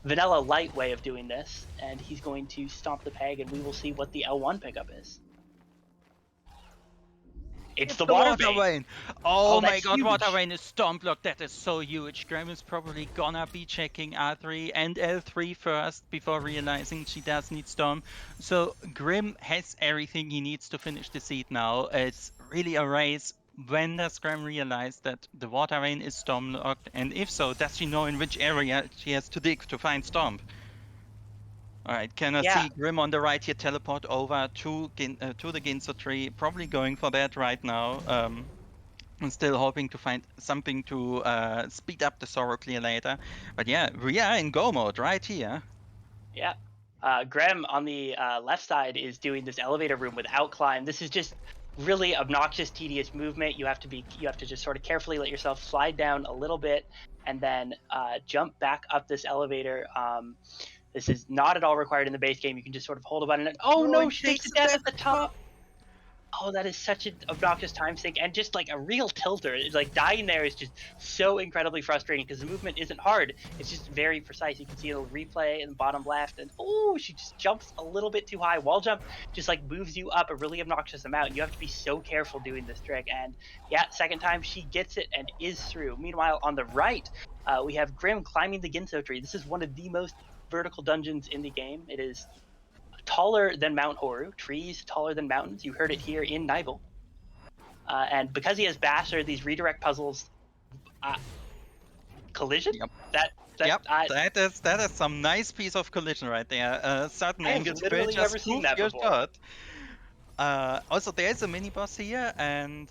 vanilla light way of doing this, and he's going to stomp the peg, and we will see what the L1 pickup is. It's the water vein. Oh my that's god, huge. water vein is stomp locked. That is so huge. Grim is probably gonna be checking R3 and L3 first before realizing she does need stomp. So Grim has everything he needs to finish the seed now. It's really a race. When does Grim realize that the water vein is stomp locked? And if so, does she know in which area she has to dig to find stomp? Alright, can I see Grim on the right here teleport over to the Ginso tree? Probably going for that right now. I'm still hoping to find something to speed up the Sorrow clear later. But yeah, we are in go mode right here. Yeah. Graham on the left side is doing this elevator room without climb. This is just really obnoxious, tedious movement. You have to just sort of carefully let yourself slide down a little bit and then jump back up this elevator. This is not at all required in the base game. You can just sort of hold a button and she takes the death at the top. Oh, that is such an obnoxious time sink and just like a real tilter. It's like dying there is just so incredibly frustrating because the movement isn't hard. It's just very precise. You can see a little replay in the bottom left, and oh, she just jumps a little bit too high. Wall jump just like moves you up a really obnoxious amount. And you have to be so careful doing this trick. And yeah, second time she gets it and is through. Meanwhile, on the right, we have Grim climbing the Ginso tree. This is one of the most vertical dungeons in the game. It is taller than Mount Horu, trees taller than mountains. You heard it here in Nibel. And because he has Basher, these redirect puzzles, collision. Yep. That That is some nice piece of collision right there. Certain I have angles literally will never just seen move that your before. shot. Also, there is a mini boss here, and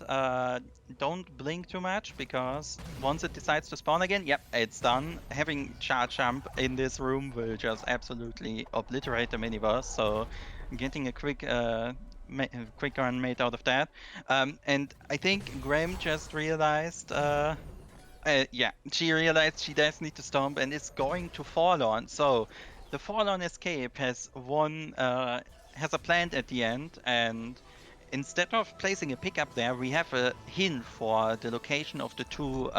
don't blink too much because once it decides to spawn again, yep, it's done. Having charge jump in this room will just absolutely obliterate the mini boss. So, getting a quick run made out of that. And I think Graham just realized. Yeah, she realized she does need to stomp and is going to fall on. So the fall on escape has has a plant at the end, and instead of placing a pickup there, we have a hint for the location of the two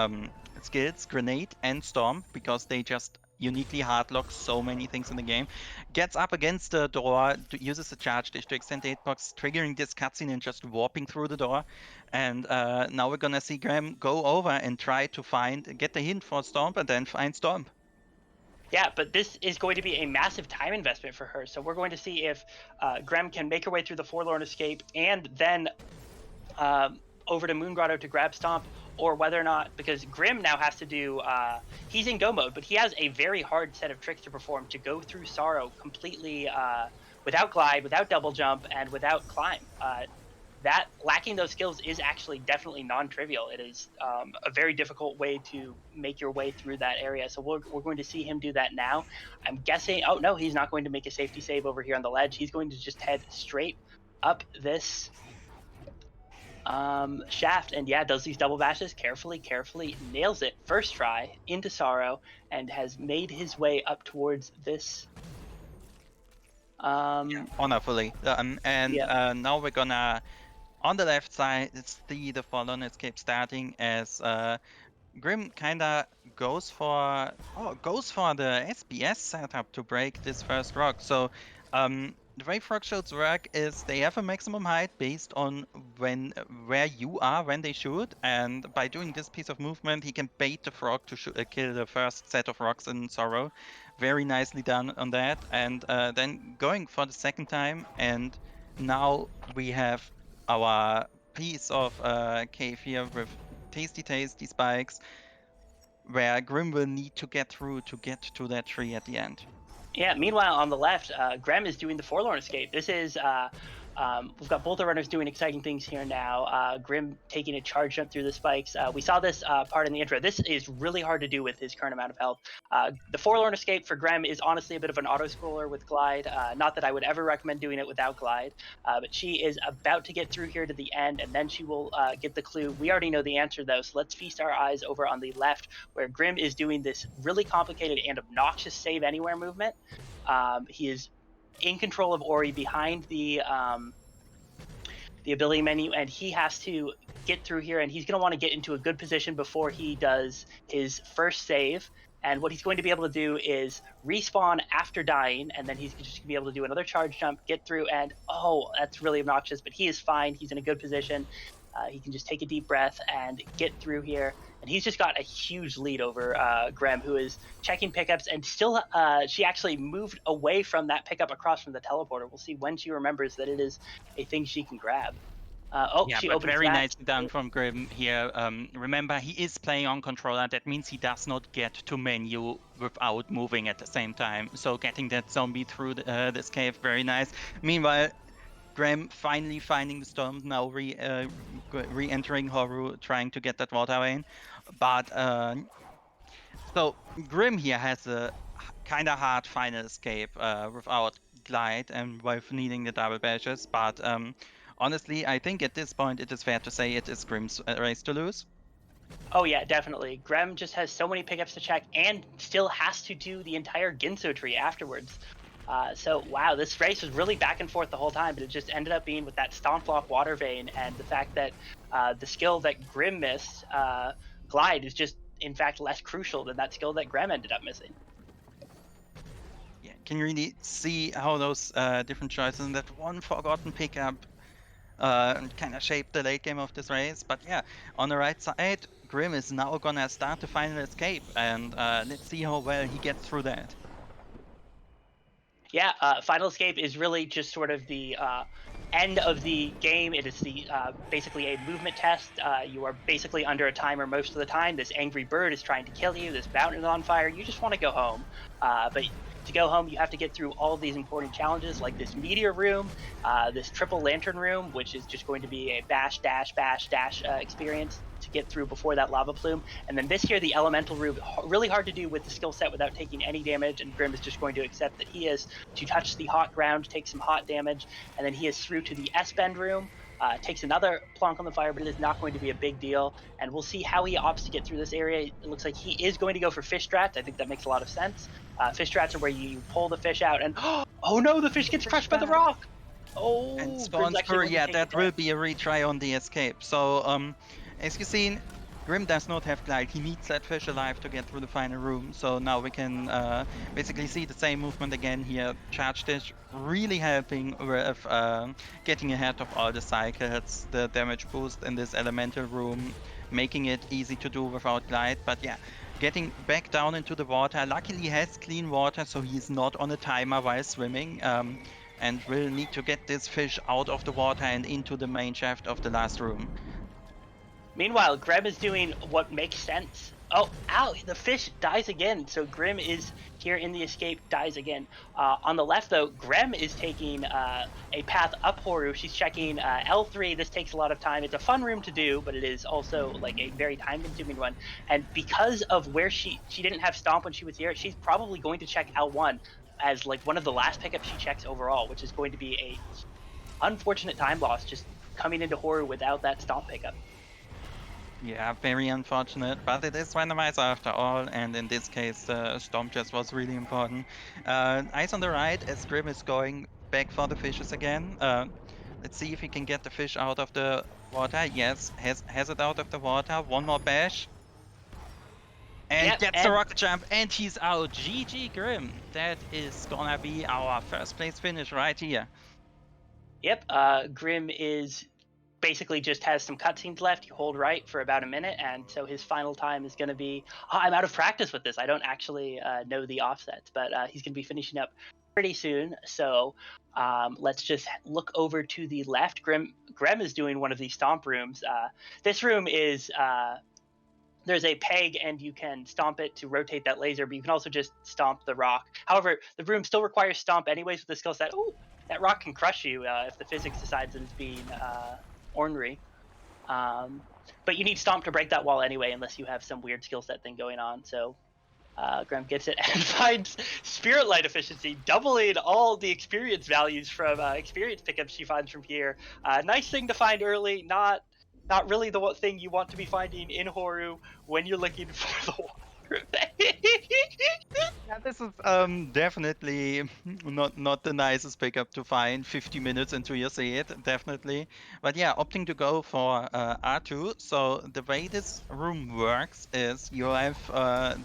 skills, grenade and stomp, because they just uniquely hardlock so many things in the game. Gets up against the door, uses the charge dish to extend the hitbox, triggering this cutscene and just warping through the door. And now we're gonna see Graham go over and try to get the hint for Stomp and then find Stomp. Yeah, but this is going to be a massive time investment for her. So we're going to see if Grem can make her way through the Forlorn Escape and then over to Moon Grotto to grab Stomp, or whether or not, because Grim now has to do, he's in go mode, but he has a very hard set of tricks to perform to go through Sorrow completely without glide, without double jump, and without climb. That lacking those skills is actually definitely non-trivial. It is a very difficult way to make your way through that area. So we're going to see him do that now. I'm guessing, oh no, he's not going to make a safety save over here on the ledge. He's going to just head straight up this shaft, and yeah, does these double bashes carefully, nails it first try into Sorrow, and has made his way up towards this. Honorfully. Now we're gonna, on the left side, it's the Fallen Escape starting as Grim kinda goes for the SBS setup to break this first rock. So the way frog shots work is they have a maximum height based on where you are when they shoot, and by doing this piece of movement, he can bait the frog to kill the first set of rocks in Sorrow. Very nicely done on that, and then going for the second time, and now we have our piece of cave here with tasty spikes, where Grim will need to get through to get to that tree at the end. Yeah, meanwhile, on the left, Grem is doing the Forlorn Escape. This is, we've got both the runners doing exciting things here now. Grim taking a charge jump through the spikes. We saw this part in the intro. This is really hard to do with his current amount of health. The Forlorn Escape for Grem is honestly a bit of an auto-scroller with glide. Not that I would ever recommend doing it without glide, but she is about to get through here to the end, and then she will get the clue. We already know the answer, though, so let's feast our eyes over on the left, where Grim is doing this really complicated and obnoxious save anywhere movement. He is in control of Ori behind the ability menu, and he has to get through here, and he's going to want to get into a good position before he does his first save. And what he's going to be able to do is respawn after dying, and then he's just going to be able to do another charge jump, get through, and oh, that's really obnoxious, but he is fine. He's in a good position. He can just take a deep breath and get through here. And he's just got a huge lead over Grem, who is checking pickups, and still she actually moved away from that pickup across from the teleporter. We'll see when she remembers that it is a thing she can grab. She opens very that. nicely done from Grim here. Remember, he is playing on controller. That means he does not get to menu without moving at the same time. So getting that zombie through this cave, very nice. Meanwhile, Graham finally finding the storm, now re-entering Horu, trying to get that water vein. But so Grim here has a kind of hard final escape without glide and with needing the double bashes. But honestly, I think at this point it is fair to say it is Grim's race to lose. Oh yeah, definitely. Grem just has so many pickups to check and still has to do the entire Ginso tree afterwards. So wow, this race was really back and forth the whole time, but it just ended up being with that Stomp Block Water Vein and the fact that the skill that Grim missed, Glide, is just in fact less crucial than that skill that Grem ended up missing. Yeah, can you really see how those different choices and that one forgotten pickup kind of shaped the late game of this race. But yeah, on the right side, Grim is now gonna start the final escape, and let's see how well he gets through that. Yeah, Final Escape is really just sort of the end of the game. It is the basically a movement test. You are basically under a timer most of the time. This angry bird is trying to kill you. This mountain is on fire. You just want to go home. But to go home, you have to get through all of these important challenges, like this meteor room, this triple lantern room, which is just going to be a bash, dash, bash, dash experience to get through before that lava plume. And then this here, the elemental room, really hard to do with the skill set without taking any damage. And Grim is just going to accept that he is to touch the hot ground, take some hot damage, and then he is through to the S-Bend room, takes another plonk on the fire, but it is not going to be a big deal. And we'll see how he opts to get through this area. It looks like he is going to go for fish strats. I think that makes a lot of sense. Fish strats are where you pull the fish out and, oh no, the fish gets crushed by the rock. Oh, And Grim's spawns actually for, going to yeah, take that it will down. be a retry on the escape. So, as you've seen, Grim does not have glide. He needs that fish alive to get through the final room. So now we can basically see the same movement again here. Charge Dish really helping with getting ahead of all the cycles, the damage boost in this elemental room, making it easy to do without glide. But yeah, getting back down into the water. Luckily, he has clean water, so he's not on a timer while swimming. And will need to get this fish out of the water and into the main shaft of the last room. Meanwhile, Grim is doing what makes sense. Oh, ow, the fish dies again. So Grim is here in the escape, dies again. On the left, though, Grim is taking a path up Horu. She's checking L3. This takes a lot of time. It's a fun room to do, but it is also like a very time-consuming one. And because of where she didn't have Stomp when she was here, she's probably going to check L1 as like one of the last pickups she checks overall, which is going to be a unfortunate time loss just coming into Horu without that Stomp pickup. Yeah, very unfortunate, but it is randomizer after all, and in this case, the Stomp just was really important. Eyes on the right as Grim is going back for the fishes again. Let's see if he can get the fish out of the water. Yes, has it out of the water. One more bash. And Yep, gets the and rocket jump, and he's out. GG Grim. That is gonna be our first place finish right here. Yep, Grim is basically just has some cutscenes left. You hold right for about a minute, and so his final time is going to be. Oh, I'm out of practice with this. I don't actually know the offsets, but he's going to be finishing up pretty soon. So let's just look over to the left. Grim is doing one of these stomp rooms. This room is. There's a peg and you can stomp it to rotate that laser, but you can also just stomp the rock. However, the room still requires stomp anyways with the skill set. Oh, that rock can crush you if the physics decides that it's being ornery. But you need stomp to break that wall anyway, unless you have some weird skill set thing going on. So Graham gets it and finds Spirit Light efficiency, doubling all the experience values from experience pickups she finds from here. Nice thing to find early, not really the thing you want to be finding in Horu when you're looking for the water. Yeah, this is definitely not the nicest pickup to find 50 minutes into your set, definitely. But yeah, opting to go for R2. So the way this room works is you have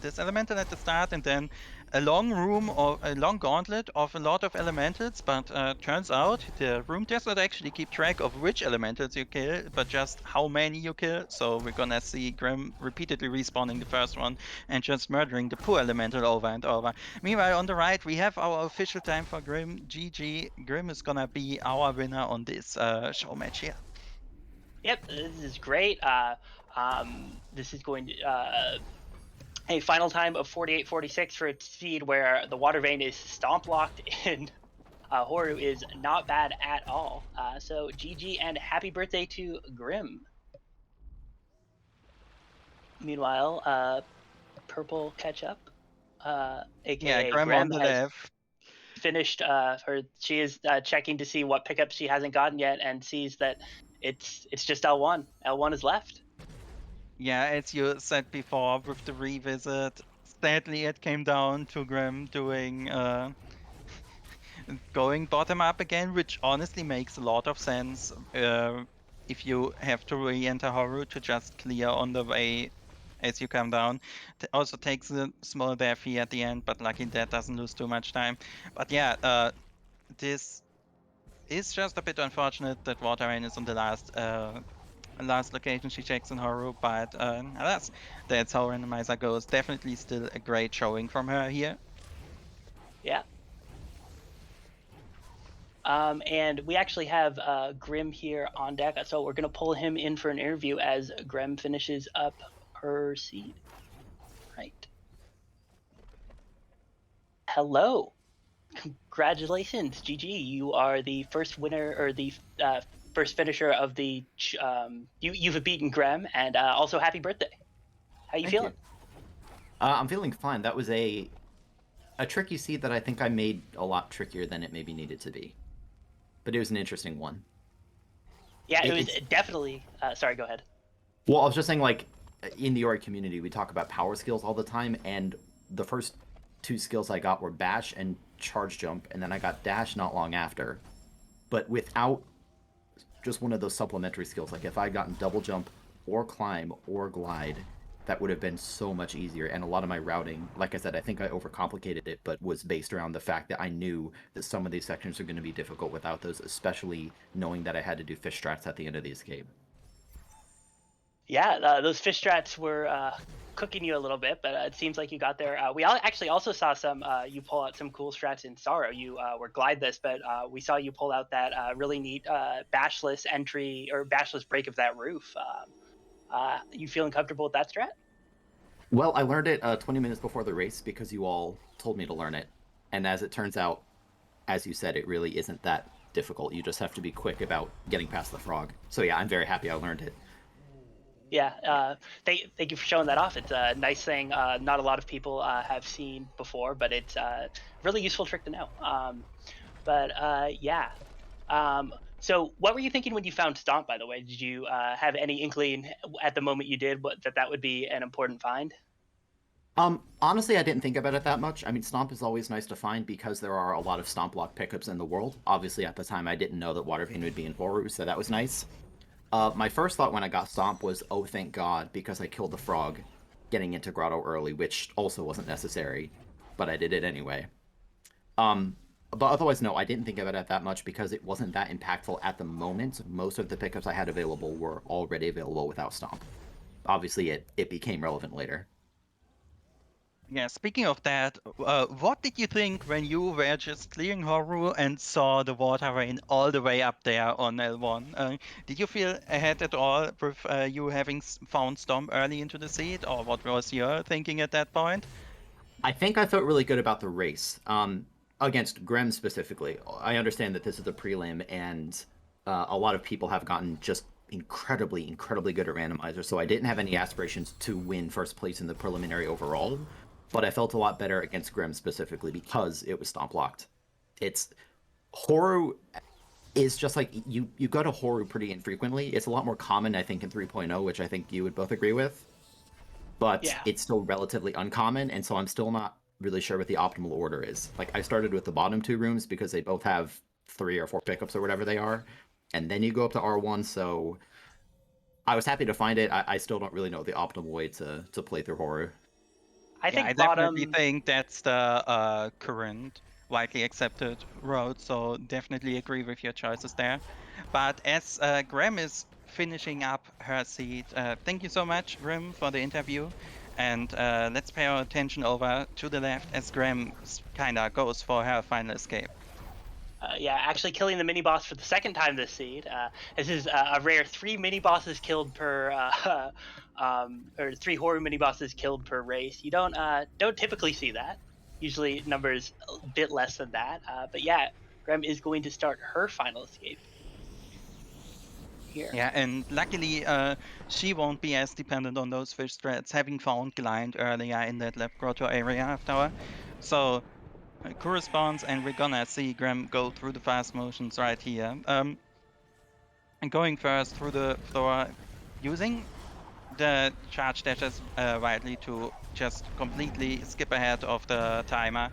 this elemental at the start and then a long room or a long gauntlet of a lot of elementals, but turns out the room does not actually keep track of which elementals you kill, but just how many you kill. So we're gonna see Grim repeatedly respawning the first one and just murdering the poor elemental over and over. Meanwhile, on the right, we have our official time for Grim. GG. Grim is gonna be our winner on this show match here. Yep, this is great. This is going to a final time of 48:46 for its speed, where the water vein is stomp locked in. Horu is not bad at all. So GG and happy birthday to Grim. Meanwhile, Purple Ketchup, Yeah, aka Grim on Grim, the has left. finished she is checking to see what pickups she hasn't gotten yet, and sees that it's just L1. L1 is left. Yeah, as you said before with the revisit, sadly it came down to Grim doing going bottom up again, which honestly makes a lot of sense if you have to re-enter Horu to just clear on the way as you come down. Also takes a small bear fee at the end, but lucky that doesn't lose too much time. But yeah, this is just a bit unfortunate that Water Rain is on the last location she checks in Horu, but that's how Randomizer goes. Definitely still a great showing from her here. Yeah. And we actually have Grim here on deck, so we're going to pull him in for an interview as Grim finishes up her seed. Right. Hello. Congratulations, GG. You are the first winner, or the first finisher of the... you've beaten Grem, and also happy birthday. How you feeling? I'm feeling fine. That was a tricky seed that I think I made a lot trickier than it maybe needed to be. But it was an interesting one. Yeah, it was definitely... sorry, go ahead. Well, I was just saying, like, in the Ori community, we talk about power skills all the time, and the first two skills I got were Bash and Charge Jump, and then I got Dash not long after. But without just one of those supplementary skills, like if I had gotten Double Jump or Climb or Glide, that would have been so much easier. And a lot of my routing, like I said, I think I overcomplicated it, but was based around the fact that I knew that some of these sections are going to be difficult without those, especially knowing that I had to do fish strats at the end of the escape. Yeah, those fish strats were cooking you a little bit, but it seems like you got there. We actually also saw some you pull out some cool strats in Sorrow. You were glide this, but we saw you pull out that really neat bashless entry or bashless break of that roof. You feeling comfortable with that strat? Well, I learned it 20 minutes before the race because you all told me to learn it. And as it turns out, as you said, it really isn't that difficult. You just have to be quick about getting past the frog. So yeah, I'm very happy I learned it. Yeah, thank you for showing that off. It's a nice thing. Not a lot of people have seen before, but it's a really useful trick to know. Yeah. So what were you thinking when you found Stomp, by the way? Did you have any inkling at the moment you did that would be an important find? Honestly, I didn't think about it that much. I mean, Stomp is always nice to find because there are a lot of Stomp block pickups in the world. Obviously, at the time, I didn't know that Water Vein would be in Horu, so that was nice. My first thought when I got Stomp was, oh, thank God, because I killed the frog getting into Grotto early, which also wasn't necessary, but I did it anyway. But otherwise, no, I didn't think about it that much because it wasn't that impactful at the moment. Most of the pickups I had available were already available without Stomp. Obviously, it became relevant later. Yeah, speaking of that, what did you think when you were just clearing Horu and saw the Water Rain all the way up there on L1? Did you feel ahead at all with you having found Stomp early into the seed, or what was your thinking at that point? I think I felt really good about the race. Against Grem specifically. I understand that this is a prelim, and a lot of people have gotten just incredibly good at Randomizer, so I didn't have any aspirations to win first place in the preliminary overall. But I felt a lot better against Grem specifically because it was Stomp locked. Horu is just like, you go to Horu pretty infrequently. It's a lot more common, I think, in 3.0, which I think you would both agree with. But yeah, it's still relatively uncommon, and so I'm still not really sure what the optimal order is. Like, I started with the bottom two rooms because they both have 3 or 4 pickups or whatever they are, and then you go up to R1, so I was happy to find it. I still don't really know the optimal way to play through Horu. I definitely think that's the current widely accepted route, so definitely agree with your choices there. But as Grem is finishing up her seat, thank you so much, Grim, for the interview. And let's pay our attention over to the left as Grem kinda goes for her final escape. Yeah, actually killing the mini boss for the second time this seed. This is a rare 3 mini bosses killed per, or 3 Horu mini bosses killed per race. You don't typically see that. Usually numbers a bit less than that. But yeah, Grem is going to start her final escape here. Yeah, and luckily she won't be as dependent on those fish threads, having found Glide earlier in that left grotto area after her. So corresponds, and we're gonna see Grem go through the fast motions right here. And going first through the floor, using the charge dashes widely to just completely skip ahead of the timer.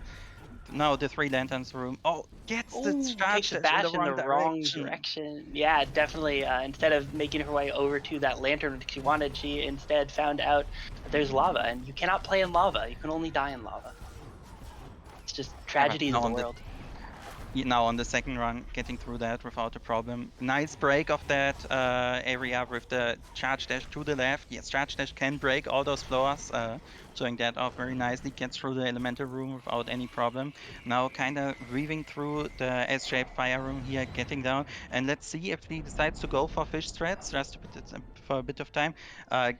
Now the 3 lanterns room. Oh, gets the Ooh, charge takes the dash in the bash in the wrong direction. direction. Yeah, definitely. Instead of making her way over to that lantern that she wanted, she instead found out that there's lava, and you cannot play in lava. You can only die in lava. It's just Yeah, but tragedies now of the on the world. now on the second run, getting through that without a problem. Nice break of that area with the charge dash to the left. Yes, charge dash can break all those floors, showing that off very nicely. Gets through the elemental room without any problem. Now kind of weaving through the S-shaped fire room here, getting down. And let's see if he decides to go for fish threads just for a bit of time.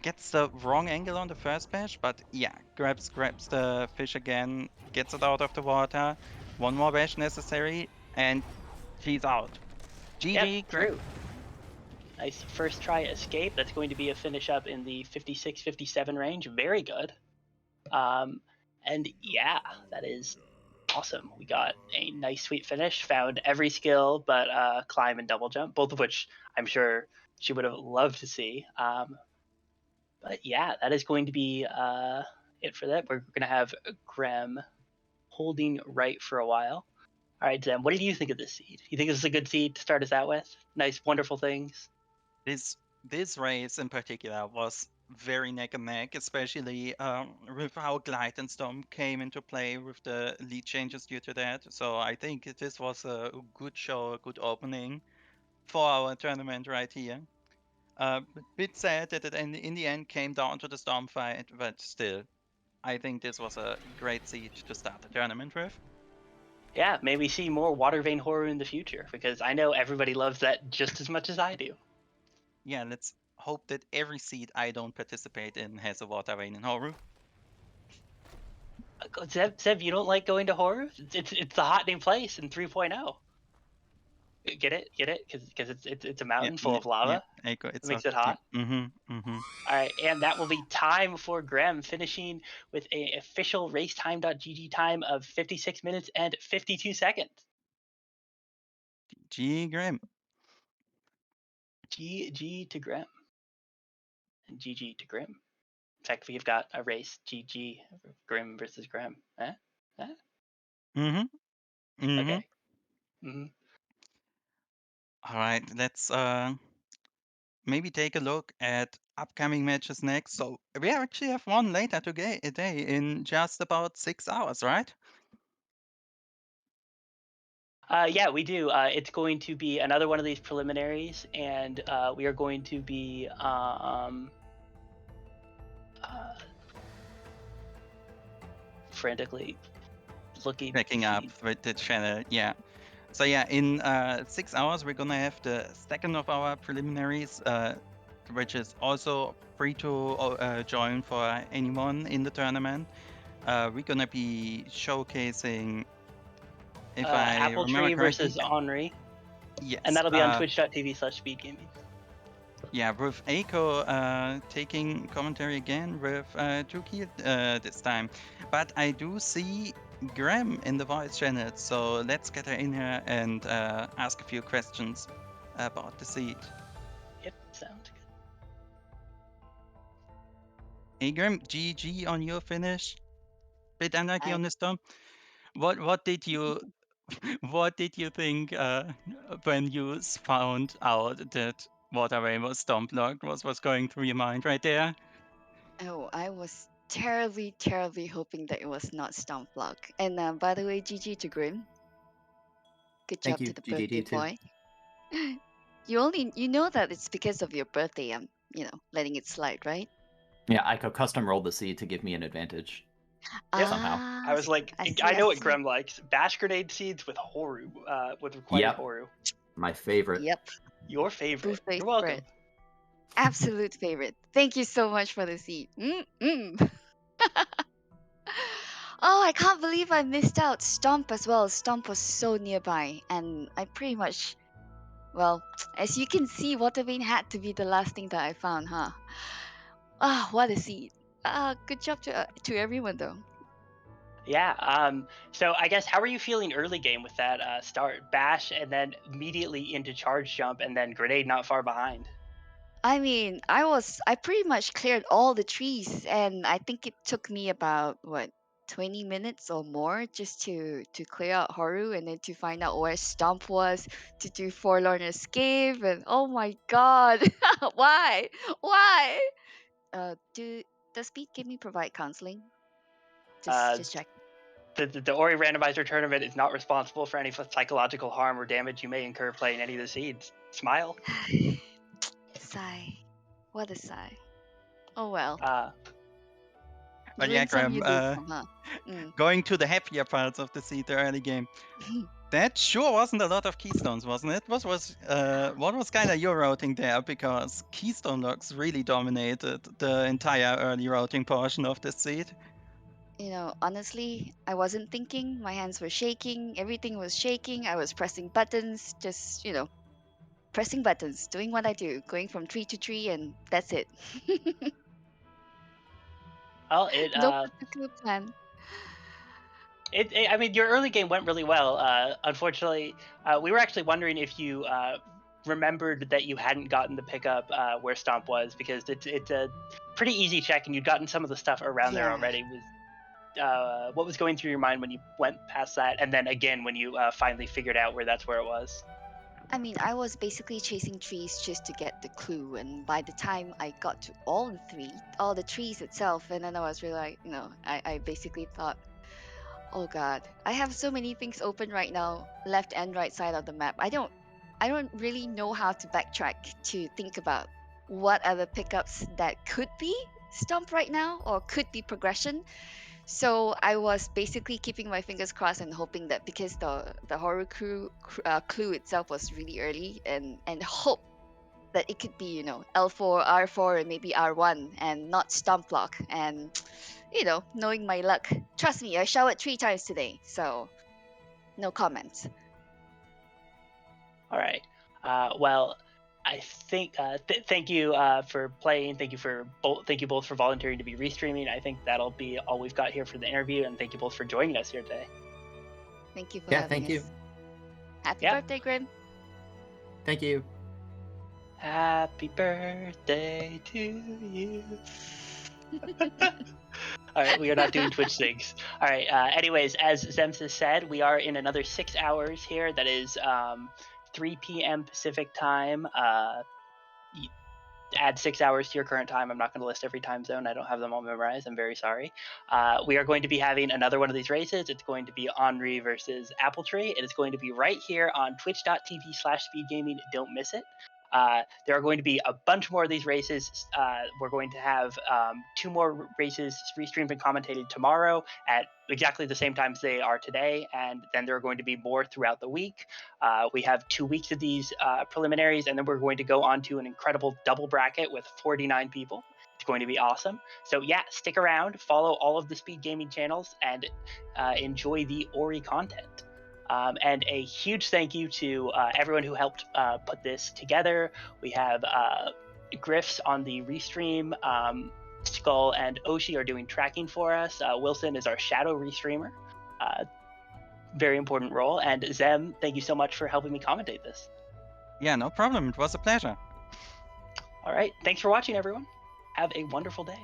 Gets the wrong angle on the first bash, but yeah, grabs the fish again, gets it out of the water. One more bash necessary, and she's out. Yep, GG, through. Nice first try escape. That's going to be a finish up in the 56-57 range. Very good. And yeah, that is awesome. We got a nice sweet finish. Found every skill but climb and double jump, both of which I'm sure she would have loved to see. But yeah, that is going to be it for that. We're going to have Grem holding right for a while. All right, Zem, what did you think of this seed? You think this is a good seed to start us out with? Nice, wonderful things. This race in particular was very neck and neck, especially with how Glide and Storm came into play with the lead changes due to that. So I think this was a good show, a good opening for our tournament right here. Bit sad that it in the end came down to the Storm fight, but still, I think this was a great seed to start the tournament with. Yeah, may we see more water vein horror in the future, because I know everybody loves that just as much as I do. Yeah, let's hope that every seed I don't participate in has a water vein in horror. Zev, you don't like going to horror? It's the hot new place in 3.0. Get it? Because it's a mountain full of lava. Echo, It it's makes okay. it hot. Mm-hmm. All right, and that will be time for Grem, finishing with a official racetime.gg time of 56 minutes and 52 seconds. G Grim. GG to Grem. And GG to Grim. In fact, we've got a race GG, Grim versus Grem. Huh? Mm-hmm. Okay. Mm-hmm. All right, let's maybe take a look at upcoming matches next. So we actually have one later today in just about 6 hours, right? Yeah, we do. It's going to be another one of these preliminaries, and we are going to be frantically looking. Checking up with the channel, yeah. So yeah, in 6 hours we're gonna have the second of our preliminaries, which is also free to join for anyone in the tournament. We're gonna be showcasing, if I Apple remember Tree correctly, versus Henri, yes, and that'll be on twitch.tv/speedgaming. yeah, with Eiko taking commentary again with Tuki this time. But I do see Graham in the voice channel, so let's get her in here and ask a few questions about the seed. Yep, sounds good. Hey Graham, GG on your finish. Bit unlucky on this storm. What did you what did you think when you found out that Waterway was storm blocked? What's going through your mind right there? Oh, I was terribly, terribly hoping that it was not Stomp Block. And by the way, GG to Grim. Good Thank job you, to the GG birthday too. boy. You know that it's because of your birthday. I'm letting it slide, right? Yeah, I could custom roll the seed to give me an advantage. Yep. Somehow. I was like, I know what Grem likes. Bash grenade seeds with Horu, with required Yep. Horu. My favorite. Yep. Your favorite. Birthday You're welcome. spread. Absolute favorite. Thank you so much for the seed. Oh, I can't believe I missed out Stomp as well. Stomp was so nearby, and I pretty much, well, as you can see, Watervein had to be the last thing that I found, huh? Ah, what a seed. Good job to everyone though. Yeah. So I guess how are you feeling early game with that start bash and then immediately into charge jump and then grenade not far behind? I mean, I pretty much cleared all the trees, and I think it took me about what 20 minutes or more just to clear out Haru and then to find out where Stomp was, to do Forlorn Escape, and oh my god, why? Does SpeedGaming provide counseling? Just check. The Ori Randomizer tournament is not responsible for any psychological harm or damage you may incur playing any of the seeds. Smile. Sigh. What a sigh. Oh well. But You yeah, win some, Graham, you lose some, huh? going to the happier parts of the seed, the early game. That sure wasn't a lot of keystones, wasn't it? What was kind of your routing there? Because keystone locks really dominated the entire early routing portion of the seed. You know, honestly, I wasn't thinking. My hands were shaking. Everything was shaking. I was pressing buttons, just, pressing buttons, doing what I do, going from tree to tree, and that's it. Well, No particular plan. I mean, your early game went really well. Unfortunately, we were actually wondering if you remembered that you hadn't gotten the pickup where Stomp was, because it's a pretty easy check, and you'd gotten some of the stuff around there Yeah. already. What was going through your mind when you went past that, and then again when you finally figured out where it was? I mean, I was basically chasing trees just to get the clue, and by the time I got to all the trees itself, and then I was really like, I basically thought, oh god, I have so many things open right now, left and right side of the map. I don't really know how to backtrack to think about what are the pickups that could be Stomp right now or could be progression. So I was basically keeping my fingers crossed and hoping that, because the horror clue itself was really early, and hope that it could be L4, R4, and maybe R1, and not Stomp block. And knowing my luck, trust me, I showered 3 times today, so no comments. All right. Well, I think thank you for playing. Thank you both for volunteering to be restreaming. I think that'll be all we've got here for the interview, and thank you both for joining us here today. Thank you for Yeah, having thank you. us. Happy Yeah. birthday, Grim. Thank you. Happy birthday to you. All right, we are not doing Twitch things. All right. Anyways, as Zemsis said, we are in another 6 hours here. That is 3 p.m. Pacific time. Add 6 hours to your current time. I'm not going to list every time zone. I don't have them all memorized. I'm very sorry. We are going to be having another one of these races. It's going to be Henri versus Appletree. It is going to be right here on twitch.tv/speedgaming. Don't miss it. There are going to be a bunch more of these races. We're going to have 2 more races restreamed and commentated tomorrow at exactly the same times they are today, and then there are going to be more throughout the week. We have 2 weeks of these preliminaries, and then we're going to go on to an incredible double bracket with 49 people. It's going to be awesome. So yeah, stick around, follow all of the Speed Gaming channels, and enjoy the Ori content. And a huge thank you to everyone who helped put this together. We have Griffs on the restream. Skull and Oshi are doing tracking for us. Wilson is our shadow restreamer. Very important role. And Zem, thank you so much for helping me commentate this. Yeah, no problem. It was a pleasure. All right. Thanks for watching, everyone. Have a wonderful day.